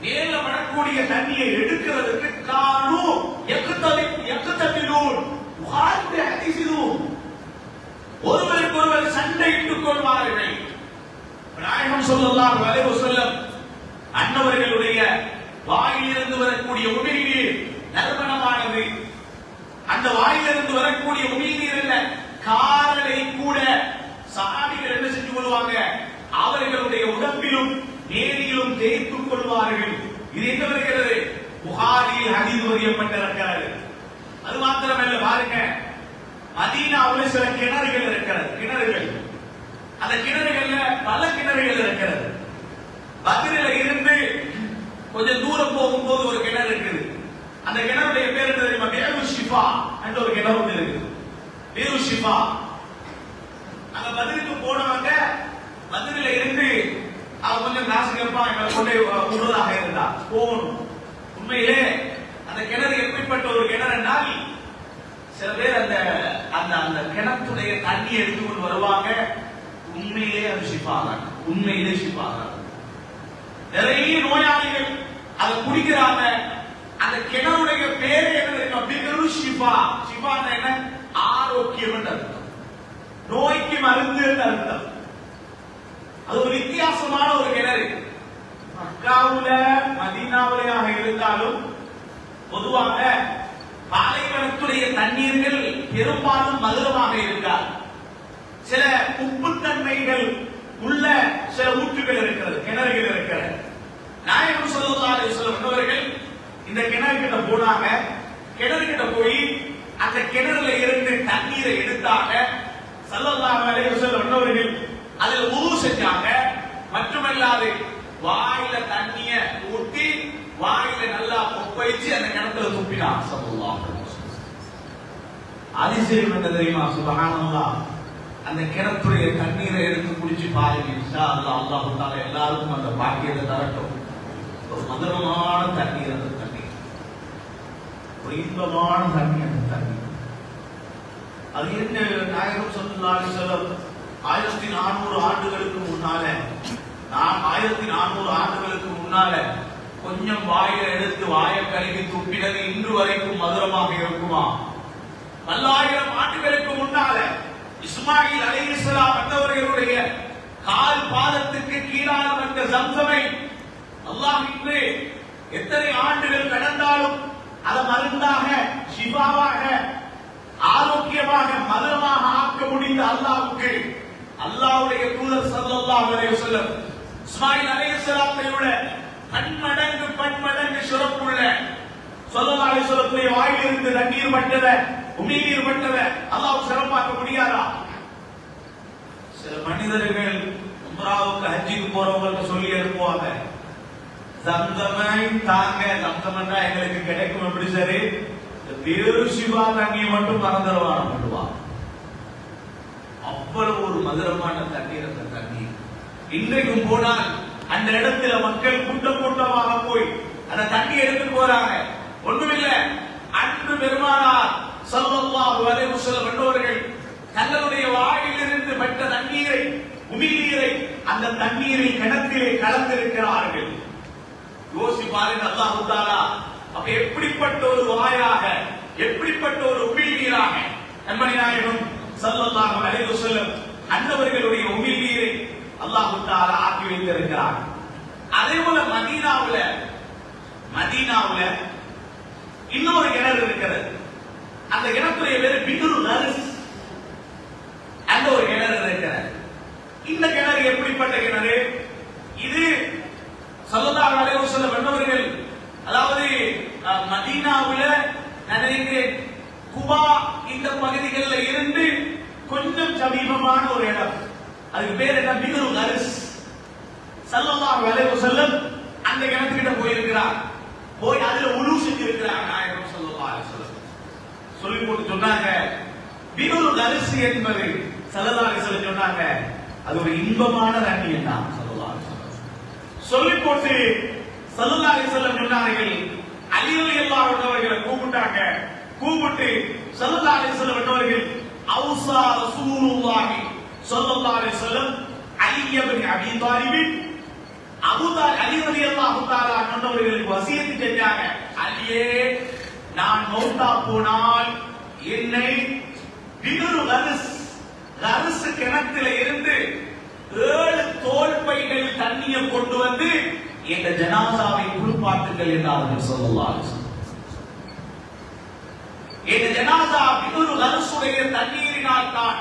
மேல வரக்கூடிய தண்ணியை எடுக்கிறதுக்கு கானூ யக்ததிலூன். புகாரியுடைய ஹதீஸ் இது. ஒருவருக்கொருவர் சண்டையிட்டுக் கொள்வார்கள். நாயகம் ஸல்லல்லாஹு அலைஹி வஸல்லம் அன்னவர்களுடைய வாயிலிருந்து வரக்கூடிய உமிழ்நீர் நறுமணமானது. அந்த வாயிலிருந்து வரக்கூடிய உமிழ்நீர் அல்ல, காரலை கூட சஹாபிகள் என்ன செஞ்சு கொள்வாங்க? அவர்களுடைய உடம்பிலும் நேரிலும் தேய்த்துக் கொள்வார்கள். இது எங்க வருகிறது? புகாரியில் ஹதீஸ் வரியப்பட்டிருக்கிறது. அது மாத்திரமல்ல, பாருங்க, மதீனாவில் சில கிணறுகள் இருக்கிறது. அந்த கிணறுகள்ல பல கிணறுகள் இருக்கிறது. பத்ரில இருந்து கொஞ்சம் தூரம் போகும்போது ஒரு கிணறு இருக்குது. அந்த கிணறுடைய பேர் என்ன தெரியுமா? பேரு ஷிஃபா என்ற ஒரு கிணறு இருக்குது. பேரு ஷிஃபா. அந்த பத்ருக்கு போனவங்க பத்ரில இருந்து அவங்க கொஞ்சம் காசு கேட்பான், எங்களை கொண்டே விடுவதாக இருந்தா போகணும். உண்மையிலே அந்த கிணறு எப்படிப்பட்ட ஒரு கிணறு என்றால், சில பேர் அந்த அந்த அந்த கிணத்துடைய தண்ணி எடுத்துக்கொண்டு வருவாங்க. உண்மையிலே அது ஷிஃபாதான். உண்மையிலே ஷிஃபாதான். நிறைய நோயாளிகள் அதை குடிக்கிறாங்க. அந்த கிணறுடைய பேரு என்ன தெரியுமா? பிகரு ஷிஃபா. ஷிஃபா என்ன? ஆரோக்கியம் என்று அர்த்தம். நோய்க்கு மருந்து என்று அர்த்தம். அது ஒரு வித்தியாசமான ஒரு கிணறு. மக்காவுல மதீனாவுலையாக இருந்தாலும் பொதுவாக பாலைவனத்துடைய தண்ணீர்கள் பெரும்பாலும் மதுரமாக இருக்காது. சில உப்புத்தன்மைகள் உள்ள சில ஊற்றுகள் இருக்கிறது, கிணறுகள் இருக்கிறது. நாயகம் ஸல்லல்லாஹு அலைஹி வஸல்லம் அவர்கள் இந்த கிணறு கிட்ட போனாங்க. கிணறு கிட்ட போய் அந்த கிணறுல இருந்து தண்ணீரை எடுத்தாங்க. ஸல்லல்லாஹு அலைஹி வஸல்லம் அவர்கள் அதில் உது செஞ்சாங்க. மட்டுமல்லாது வாயில தண்ணிய ஊற்றி வாயில நல்லா கொப்பளிச்சு அந்த கிணத்துல துப்பினார் ஸல்லல்லாஹு அலைஹி வஸல்லம். அதிசயம் என்ன தெரியுமா? சுப்ஹானல்லாஹ். அந்த கிணத்துடைய தண்ணீரை எடுத்து குடிச்சு பாருங்க. இன்ஷா அல்லாஹ் அல்லாஹ் தஆலா எல்லாருக்கும் அந்த பாக்கியத்தை தரட்டும். ஒரு மதுரமான தண்ணீர் அந்த தண்ணீர், ஒரு இன்பமான தண்ணீர் அந்த தண்ணீர். அது என்ன? நாயகம் ஸல்லல்லாஹு அலைஹி வஸல்லம் 1400 ஆண்டுகளுக்கு முன்னால, 1400 ஆண்டுகளுக்கு முன்னால கொஞ்சம் வாயில எடுத்து வாயை கழுவி துப்பினது இன்று வரைக்கும் மதுரமாக இருக்குமா? 1000 ஆண்டுகளுக்கு முன்னால இஸ்மாயில் அலைஹிஸ்ஸலாம் அன்னவர்களுடைய கால் பாதத்துக்கு கீழான வந்த ஜம்சமை அல்லாஹ் இன்று எத்தனை ஆண்டுகள் கடந்தாலும் அதை மருந்தாக, ஷிஃபாவாக, ஆரோக்கியமாக, மதுரமாக ஆக்க முடிந்த அல்லாஹ்வுக்கு அல்லாஹ்வுடைய தூதர் ஸல்லல்லாஹு அலைஹி வஸல்லம் இஸ்மாயில் அலைஹிஸ்ஸலாத்தை விட பன்மடங்கு சிறப்புள்ள ஸல்லல்லாஹு அலைஹி வஸல்லத்துடைய வாயிலிருந்து தண்ணீர் பட்டத, உமிழ்நீர் பட்டத அல்லாஹ் சிறப்பாக்க முடியாதா? சில மனிதர்கள் உம்ராவுக்கு ஹஜ்ஜுக்கு போறவங்களுக்கு சொல்லி அனுப்புவாங்க, ஜம்சமை தாங்க, ஜம்சம்னா எங்களுக்கு கிடைக்கும். எப்படி சரி, பேரு ஷிஃபா தண்ணியை மட்டும் மறந்துடுவான் பண்ணுவான். அவ்வளவு ஒரு மதுரமான தண்ணீர் அந்த தண்ணீர். இன்றைக்கும் போனால் அந்த இடத்துல மக்கள் கூட்டம் கூட்டமாக போய் அந்த தண்ணி எடுத்து போறாங்க. ஒண்ணுமில்லை, அன்று பெருமானார் ஸல்லல்லாஹு அலைஹி வஸல்லம் என்பவர்கள் தங்களுடைய வாயிலிருந்து பெற்ற தண்ணீரை, உமிழ்நீரை அந்த தண்ணீரை கிணத்திலே கலந்திருக்கிறார்கள். யோசி பாருங்க, அல்லாஹ் தஆலா அப்ப எப்படிப்பட்ட ஒரு வாயாக, எப்படிப்பட்ட ஒரு உமிழ்நீராக நண்பனி நாயகம் ஸல்லல்லாஹு அலைஹி வஸல்லம் அன்னவர்களுடைய உமிழ்நீரை அல்லாஹ் தஆலா ஆக்கி வைத்திருக்கிறார். அதே போல மதீனாவுல இன்னொரு கிணறு இருக்கிறது. அந்த கிணத்துடைய பேரு பிதுரு நரிஸ். அந்த ஒரு கிணறு இருக்கிறது. இந்த கிணறு எப்படிப்பட்ட கிணறு? இது ஸல்லல்லாஹு அலைஹி வஸல்லம் அன்னவர்கள் அதாவது மதீனாவுல நினைக்கிறேன் குபா இந்த பகுதிகளில் இருந்து கொஞ்சம் சமீபமான ஒரு இடம். அதுக்கு பேர் என்ன? பிதுரு நரிஸ். ஸல்லல்லாஹு அலைஹி வஸல்லம் அந்த கிணத்துக்கிட்ட போயிருக்கிறார். போய் அதுல உலு செஞ்சிருக்கிறார் நாயகம் ஸல்லல்லாஹு அலைஹி வஸல்லம். சொல்லி போட்டு சொன்னாங்க பிதுரு நரிஸ் என்பது ஸல்லல்லாஹு அலைஹி வஸல்லம் சொன்னாங்க அது ஒரு இன்பமான தண்ணீர் தான் ஸல்லல்லாஹு அலைஹி வஸல்லம். சொல்லி போட்டு ஸல்லல்லாஹு அலைஹி வஸல்லம் சொன்னார்கள் அலி ரலியல்லாஹு அன்ஹு அவர்களை கூப்பிட்டாங்க. கூப்பிட்டு ஸல்லல்லாஹு அலைஹி வஸல்லம் அவர்கள் அவுஸா ரசூலுல்லாஹி ஸல்லல்லாஹு அலைஹி வஸல்லம் அலி இப்னு அபீ தாலிப் அலி ரலியல்லாஹு தஆலா அன்ஹு அவர்களுக்கு வசியத்து செஞ்சாங்க. அலியே, நான் மௌத்தா போனால் என்னை பிதுரு நரிஸ் கிணத்துல இருந்து 7 தோல் பைகள் தண்ணியை கொண்டு வந்து இந்த ஜனாசாவை குளிப்பாட்டுங்கள் என்றார்கள் ஸல்லல்லாஹு அலைஹி வஸல்லம். இந்த ஜனாசா பிதுரு நரிசுடைய தண்ணீரினால் தான்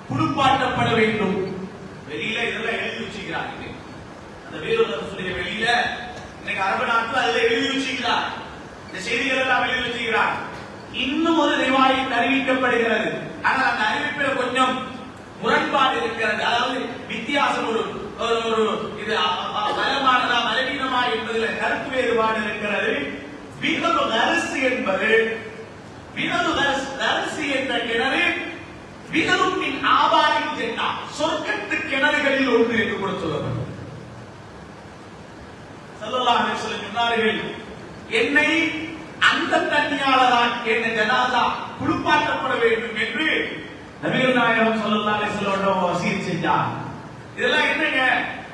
குளிப்பாட்டப்பட வேண்டும். வெளியில இதெல்லாம் எழுதி வச்சுக்கிறாங்க. அந்த பிதுரு நரிசுடைய வெளியில இன்னைக்கு அரபு நாட்டுல அதுல எழுதி வச்சுக்கிறார். இந்த செய்திகள் எல்லாம் எழுதி வச்சுக்கிறார். இன்னும் ஒரு ரிவாயத் அறிவிக்கப்படுகிறது. ஆனால் அந்த அறிவிப்பில் கொஞ்சம் முரண்பாடு இருக்கிறது. அதாவது வித்தியாசம் ஒரு இது பலமானதா பலவீனமா என்பதில் கருத்து வேறுபாடு இருக்கிறது. பிதுரு நரிஸ் என்பது நரிஸ் என்ற கிணறு பிதுருவின் ஆபாரின் ஜன்னா சொர்க்கத்து கிணறுகளில் ஒன்று என்று கூட சொல்லப்பட்டது. ஸல்லல்லாஹு அலைஹி வஸல்லம் சொன்னார்கள் என்னை அந்த தண்ணியாளரான் என்ற ஜனாசா குளிப்பாட்டப்பட வேண்டும் என்று நபிகள் நாயகம் ஸல்லல்லாஹு அலைஹி வஸல்லம் வசியத் செஞ்சார். இதெல்லாம் என்னங்க?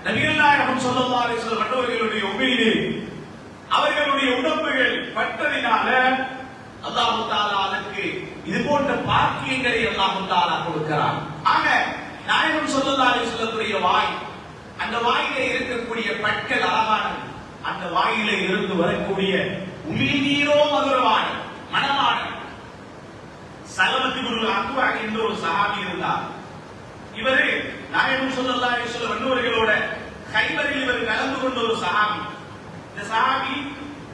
நபிகள் நாயகம் ஸல்லல்லாஹு அலைஹி வஸல்லம் அவர்களுடைய உமிழ்நீர் அவர்களுடைய உடம்புகள் பட்டதினால அல்லாஹ் தஆலா அதற்கு இது போன்ற பாக்கியங்களை அல்லாஹ் தஆலா கொடுக்கிறார். ஆக நாயகம் ஸல்லல்லாஹு அலைஹி வஸல்லமுடைய வாய், அந்த வாயிலே இருக்கக்கூடிய பற்கள் அழகானது. அந்த வாயிலே இருந்து வரக்கூடிய உமிழ்நீரோ மதுரமான மனமான. ஸலமத் இப்னு அக்வா என்ற ஒரு சஹாபி இருந்தார். இவரு நாயகம் ஸல்லல்லாஹு அலைஹி வஸல்லம் அன்னவர்களோட கைபரில் இவர் கலந்து கொண்ட ஒரு சஹாபி. இந்த சஹாபி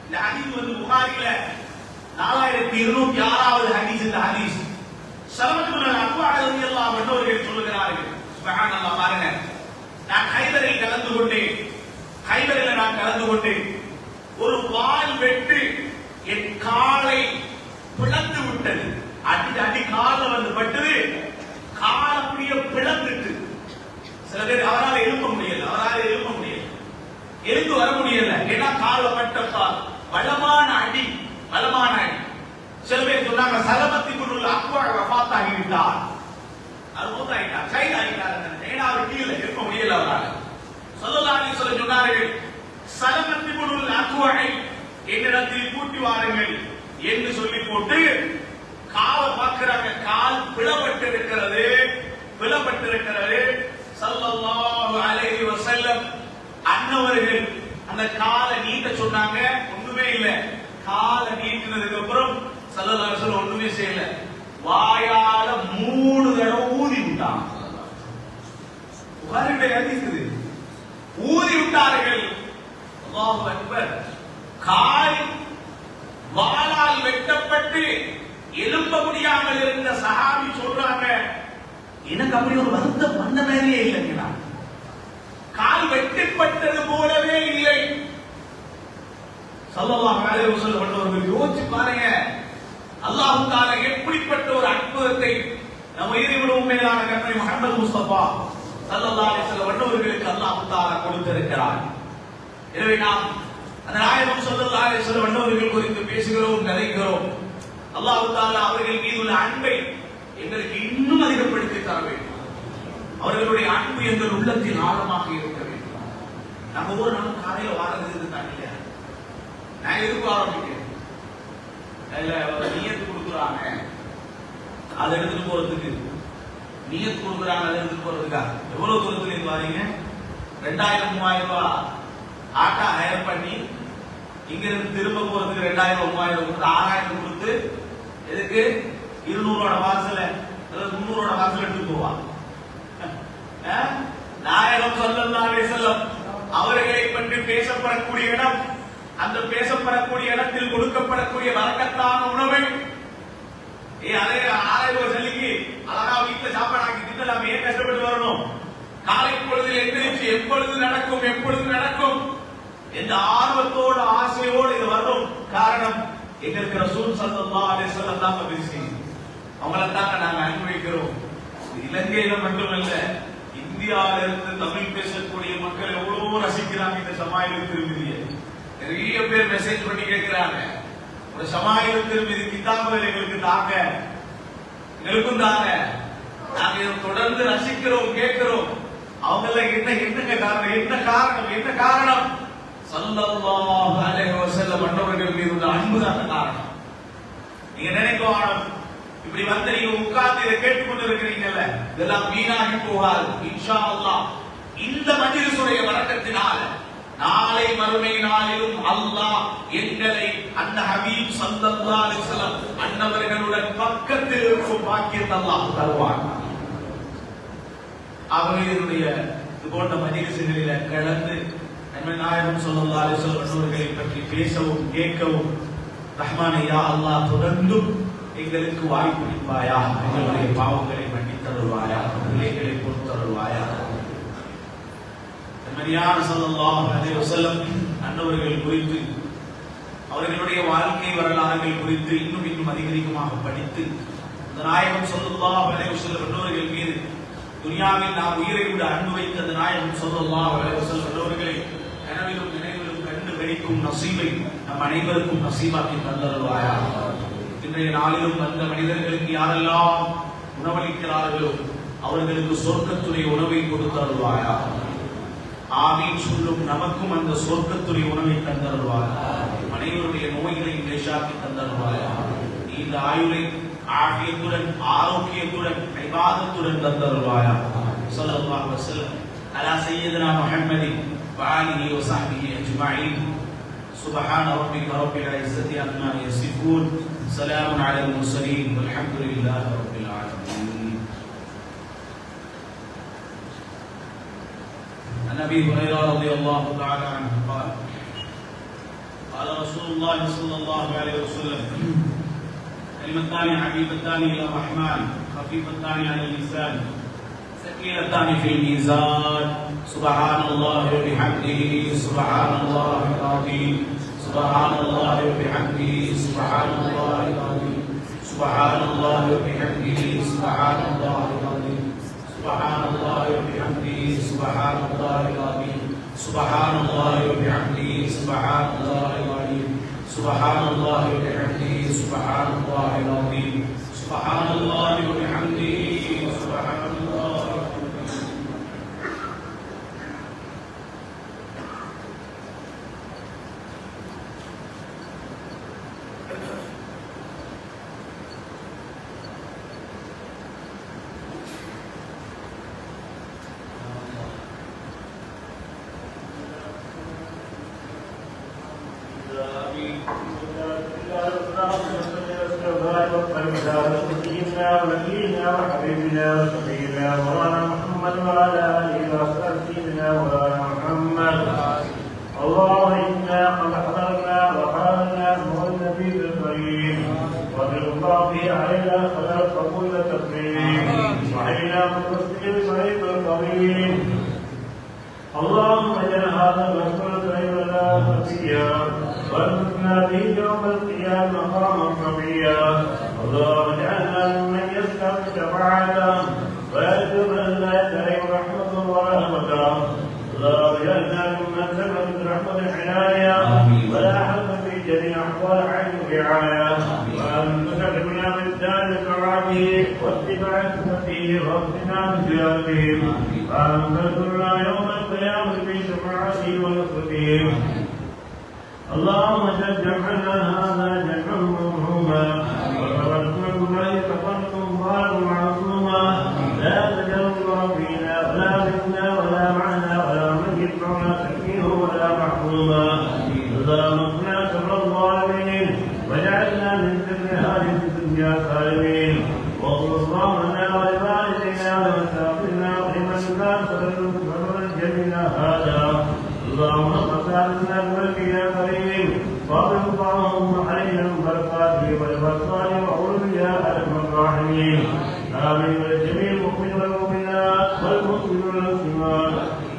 இந்த ஹதீஸ் வந்து புகாரில 4206வது ஹதீஸ். இந்த ஹதீஸ் ஸலமத் இப்னு அக்வா ரலியல்லாஹு அன்ஹு அவர்கள் சொல்லுகிறார்கள். சுப்ஹானல்லாஹ், பாருங்க, நான் கைபரில் கலந்து கொண்டேன். ஒரு வாள் வெட்டு என் காலை பிளந்து விட்டது. அடி கால வந்து பட்டது. கால் அப்படியே பிளந்துட்டு சில பேர் அவரால் எழும்ப முடியல, எழுந்து வர முடியல. ஏன்னா கால பட்ட கால் பலமான அடி. சில பேர் சொன்னாங்க ஸலமத் இப்னு அக்வா வஃபாத் ஆகிவிட்டார், மௌத்தாயிட்டார், ஷஹீத் ஆகிட்டார். ஏன்னா அவர் கீழே எழும்ப முடியல அவரால். ஸல்லல்லாஹு அலைஹி வஸல்லம் சொன்னார்கள் ஸலமத் இப்னு அக்வாவை என்னிடத்தில் கூட்டி வாருங்கள் என்று சொல்லி போட்டு காலை பார்க்கிறாங்க. கால் பிளப்பட்டிருக்கிறது. ஸல்லல்லாஹு அலைஹி வஸல்லம் அன்னவர்கள் அந்த காலை நீட்ட சொன்னாங்க. ஒண்ணுமே இல்ல. காலை நீட்டினதுக்கு அப்புறம் ஸல்லல்லாஹு அலைஹி வஸல்லம் ஒண்ணுமே செய்யல. வாயால 3 தடவை ஊதி விட்டாங்க. புகாரிலே ஹதீஸ் ஊதி விட்டார்கள். அல்லாஹு அக்பர். கால் வாளால் வெட்டப்பட்டு எழும்ப முடியாமல் இருந்த சஹாபி சொல்றாங்க, எனக்கு அப்படி ஒரு வருத்தம் வந்த மாதிரியே இல்லைங்களா, கால் வெட்டப்பட்டது போலவே இல்லை. ஸல்லல்லாஹு அலைஹி வஸல்லம் அவர்கள் யோசிச்சு பாருங்க, அல்லாஹ் தஆலா எப்படிப்பட்ட ஒரு அற்புதத்தை நம்ம இறைவனும் மேலான கண்மணி முஹம்மது முஸ்தபா ஸல்லல்லாஹு அலைஹி வஸல்லம் அவர்களுக்கு அல்லாஹ் தஆலா கொடுத்திருக்கிறார். எனவே நாம் அந்த நாயகம் ஸல்லல்லாஹு அலைஹி வஸல்லம் அவர்கள் குறித்து பேசுகிறோம், கதைக்கிறோம். அல்லாஹ் தஆலா அவர்கள் மீது உள்ள அன்பை எங்களுக்கு இன்னும் அதிகப்படுத்தி தர வேண்டும். அவர்களுடைய அன்பு எங்கள் உள்ளத்தில் ஆழமாக இருக்க வேண்டும். நம்ம ஊர் நம்ம காலையில வாரது தான் இல்லையா? நான் எதுக்கு ஆரம்பிக்கிறேன், நீயத்து கொடுக்குறோம் கொடுக்குறாங்க, அதை எடுத்துட்டு போறதுக்கு நியத் கொடுக்குறாங்க, அதை எடுத்துட்டு போறதுக்கா எவ்வளவு தூரத்துல இருந்து வாரீங்க? 2000 3000 ரூபாய் ஆட்டா ஹயர் பண்ணி இங்க இருந்து திரும்ப போறதுக்கு 2000 3000 கொடுத்து 6000 கொடுத்து எதுக்கு 200 வாசல 300 வாசல் எடுத்து போவான். நாயகம் ஸல்லல்லாஹு அலைஹி வஸல்லம் அவர்களை பற்றி பேசப்படக்கூடிய இடம், அந்த பேசப்படக்கூடிய இடத்தில் கொடுக்கப்படக்கூடிய வரக்கத்தான உணவை அதே 6000 ரூபாய் சொல்லிக்கு அழகா வீட்டுல சாப்பாடு ஆக்கி திட்டு நாம ஏன் கஷ்டப்பட்டு வரணும்? காலை பொழுதில் எந்திரிச்சு எப்பொழுது நடக்கும் எந்த ஆர்வத்தோடு ஆசையோடு இது வரும். காரணம் எங்களுக்கு ரசூல் ஸல்லல்லாஹு அலைஹி வஸல்லம் தான் பேசி அவங்கள தாங்க நாங்க அனுபவிக்கிறோம். இலங்கையில மட்டுமல்ல, இந்தியாவில இருந்து தமிழ் பேசக்கூடிய மக்கள் எவ்வளவு ரசிக்கிறாங்க இந்த ஷமாயிலுல் திர்மிதியை. நிறைய பேர் மெசேஜ் பண்ணி கேட்கிறாங்க, ஒரு ஷமாயிலுல் திர்மிதி கிதாபுகள் எங்களுக்கு தாங்க, எங்களுக்கும் தாங்க, நாங்க இதை தொடர்ந்து ரசிக்கிறோம் கேட்கிறோம். அவங்க என்ன காரணம் ஸல்லல்லாஹு அலைஹி வஸல்லம் அன்னவர்கள் மீது உள்ள அன்பு தான் காரணம். நீங்க நினைக்கணும், இப்படி வந்து நீங்க உட்கார்ந்து இதை கேட்டுக்கொண்டு இருக்கிறீங்கல்ல, இதெல்லாம் வீணாகி போகாது இன்ஷா அல்லாஹ். இந்த மஜ்லிஸுடைய வரக்கத்தினால் நாளை மறுமை நாளிலும் அல்லாஹ் எங்களை அந்த ஹபீப் ஸல்லல்லாஹு அலைஹி வஸல்லம் அன்னவர்களுடன் பக்கத்தில் இருக்கும் பாக்கியத்தை அல்லாஹ் தருவான். அவர்களுடைய இது போன்ற மஜ்லிஸுகளில கலந்து நாயகம் ஸல்லல்லாஹு அலைஹி வஸல்லம் அன்னவர்களை பற்றி பேசவும் கேட்கவும் ரஹ்மானே யா அல்லாஹ் தொடர்ந்தும் எங்களுக்கு வாய்ப்பளிப்பாயா, எங்களுடைய பாவங்களை மன்னித்தருள்வாயா, பிள்ளைகளை பொறுத்தருள்வாயா. மரியாதை ஸல்லல்லாஹு அலைஹி வஸல்லம் அன்னவர்கள் குறித்து அவர்களுடைய வாழ்க்கை வரலாறுகள் குறித்து இன்னும் அதிகமாக படித்து அந்த நாயகம் ஸல்லல்லாஹு அலைஹி வஸல்லம் அன்னவர்கள் மீது துனியாவில் நாம் உயிரை விட அன்பு வைத்த அந்த நாயகம் ஸல்லல்லாஹு அலைஹி வஸல்லம் அன்னவர்களை கனவிலும் நினைவிலும் கண்டு வெடிக்கும் நசீபை நம் அனைவருக்கும் நசீபாக்கி தந்தருள்வாயா. இன்றைய நாளிலும் அந்த மனிதர்களுக்கு யாரெல்லாம் உணவளிக்கிறார்களோ அவர்களுக்கு சொர்க்கத்துடைய உணவை கொடுத்தருள்வாயா. ஆமீன் சொல்லும் நமக்கும் அந்த சொர்க்கத்துடைய உணவை தந்தருள்வாயா. அனைவருடைய நோய்களை லேசாக்கி தந்தருள்வாயா. இந்த ஆயுளை ஆஃபியத்துடன் ஆரோக்கியத்துடன் இபாதத்துடன் தந்தருள்வாயா. ஸல்லல்லாஹு அலைஹி வஸல்லம் அலா சய்யிதினா முஹம்மதின் வஆலிஹி வஸஹ்பிஹி அஜ்மஈன். சுப்ஹான ரப்பிக ரப்பில் இஸ்ஸத்தி அம்மா யசிஃபூன். சலாமுன் அலல் முர்ஸலீன் வல்ஹம்துலில்லாஹி ரப்பில் ஆலமீன். عن ابي هريره رضي الله تعالى عنه قال قال رسول الله صلى الله عليه وسلم كلمتان حبيبتان الى الرحمن خفيفتان على اللسان ثقيلتان في الميزان سبحان الله وبحمده سبحان الله العظيم سبحان الله وبحمده سبحان الله العظيم سبحان الله وبحمده سبحان الله العظيم سبحان الله وبحمده سبحان الله العظيم سبحان الله وبحمده سبحان الله العظيم سبحان الله وبحمده سبحان الله العظيم سبحان الله وبحمده سبحان الله. ونبينا وحبيبنا وشفيعنا مولانا محمد وعلى اله وصحبه سيدنا مولانا محمد. اللهم انا قد حضرنا وحالنا مع النبي الكريم وبالقاضي علينا خلق كل تكريم وعلينا بالتسليم الغيب القويم. اللهم اجعل هذا المشكور الكريم لنا خفيا وارزقنا به يوم القيامه مقاما قويا. اللهم اجعلنا ممن يسلم شفاعته ويرجو من لا يدعي رحمته ورحمته. اللهم اجعلنا ممن سلم برحمه العنايه ولا حظ في جميع احوال عين الرعايه. وان تكرمنا بالدار الكرامه واتباع سنته واغفنا بزيارته. وان تذكرنا يوم القيامه بشفاعته ونصرته. اللهم اجعل جمعنا هذا جمعا مرحوما يضر فينا ولا منا ولا معنا ولا من يدفعنا تكفيه ولا محروما اللهم اقنا شر الظالمين وجعلنا من ذكر هذه الدنيا سالمين واغفر اللهم لنا ولوالدينا ولمساقنا ولمن سبب جميعنا هذا اللهم اغفر بملكك يا كريم واغفر اللهم علينا بركاته والبركات وعلوم يا ارحم الراحمين امين ولجميع المؤمنين والمؤمنات والمسلمين والمسلمات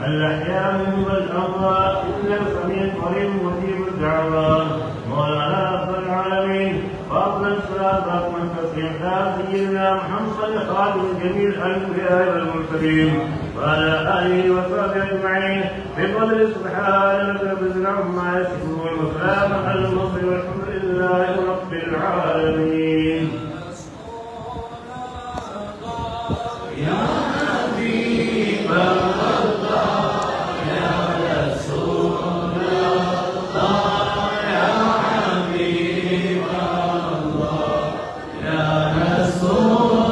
الاحياء منهم والاموات انك سميع قريب مجيب الدعوات مولانا رب العالمين وافضل الصلاه واتم التسليم على سيدنا محمد خاتم جميع الانبياء والمرسلين وعلى اله وصحبه اجمعين بفضل سبحان ربك عما يصفون وسلام على المرسلين والحمد لله رب العالمين. يا حبيب الله يا رسول الله يا حبيب الله يا رسول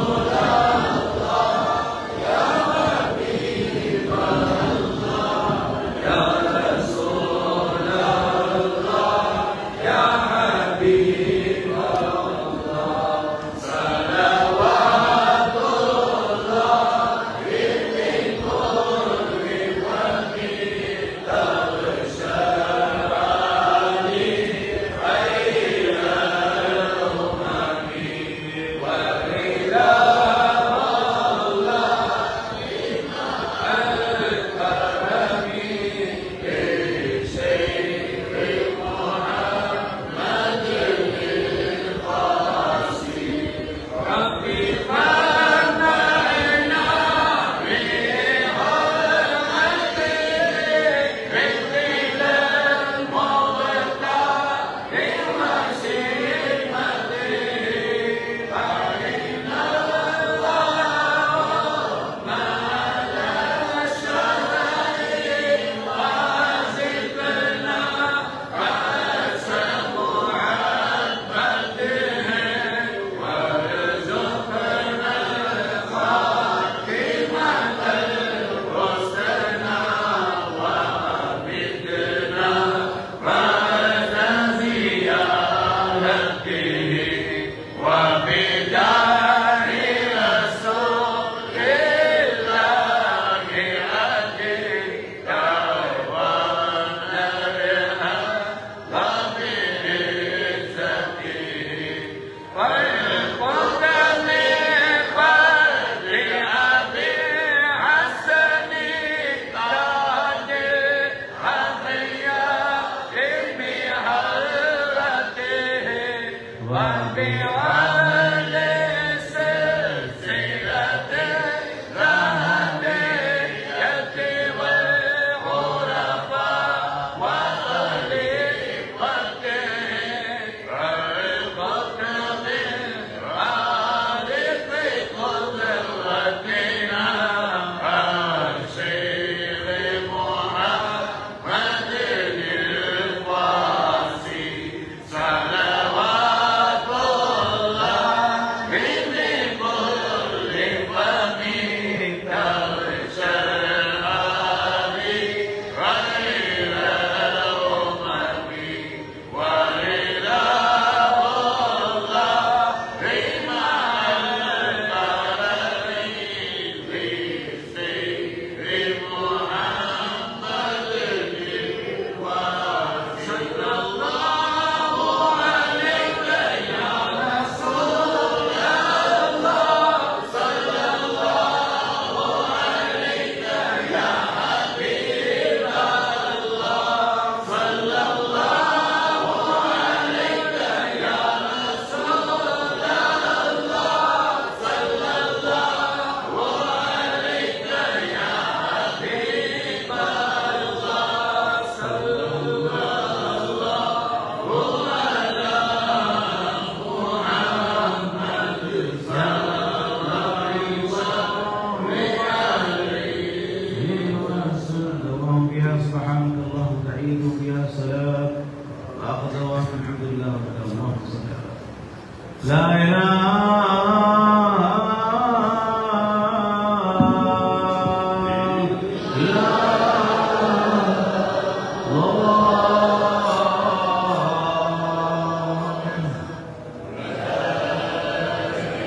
لا إله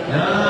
يا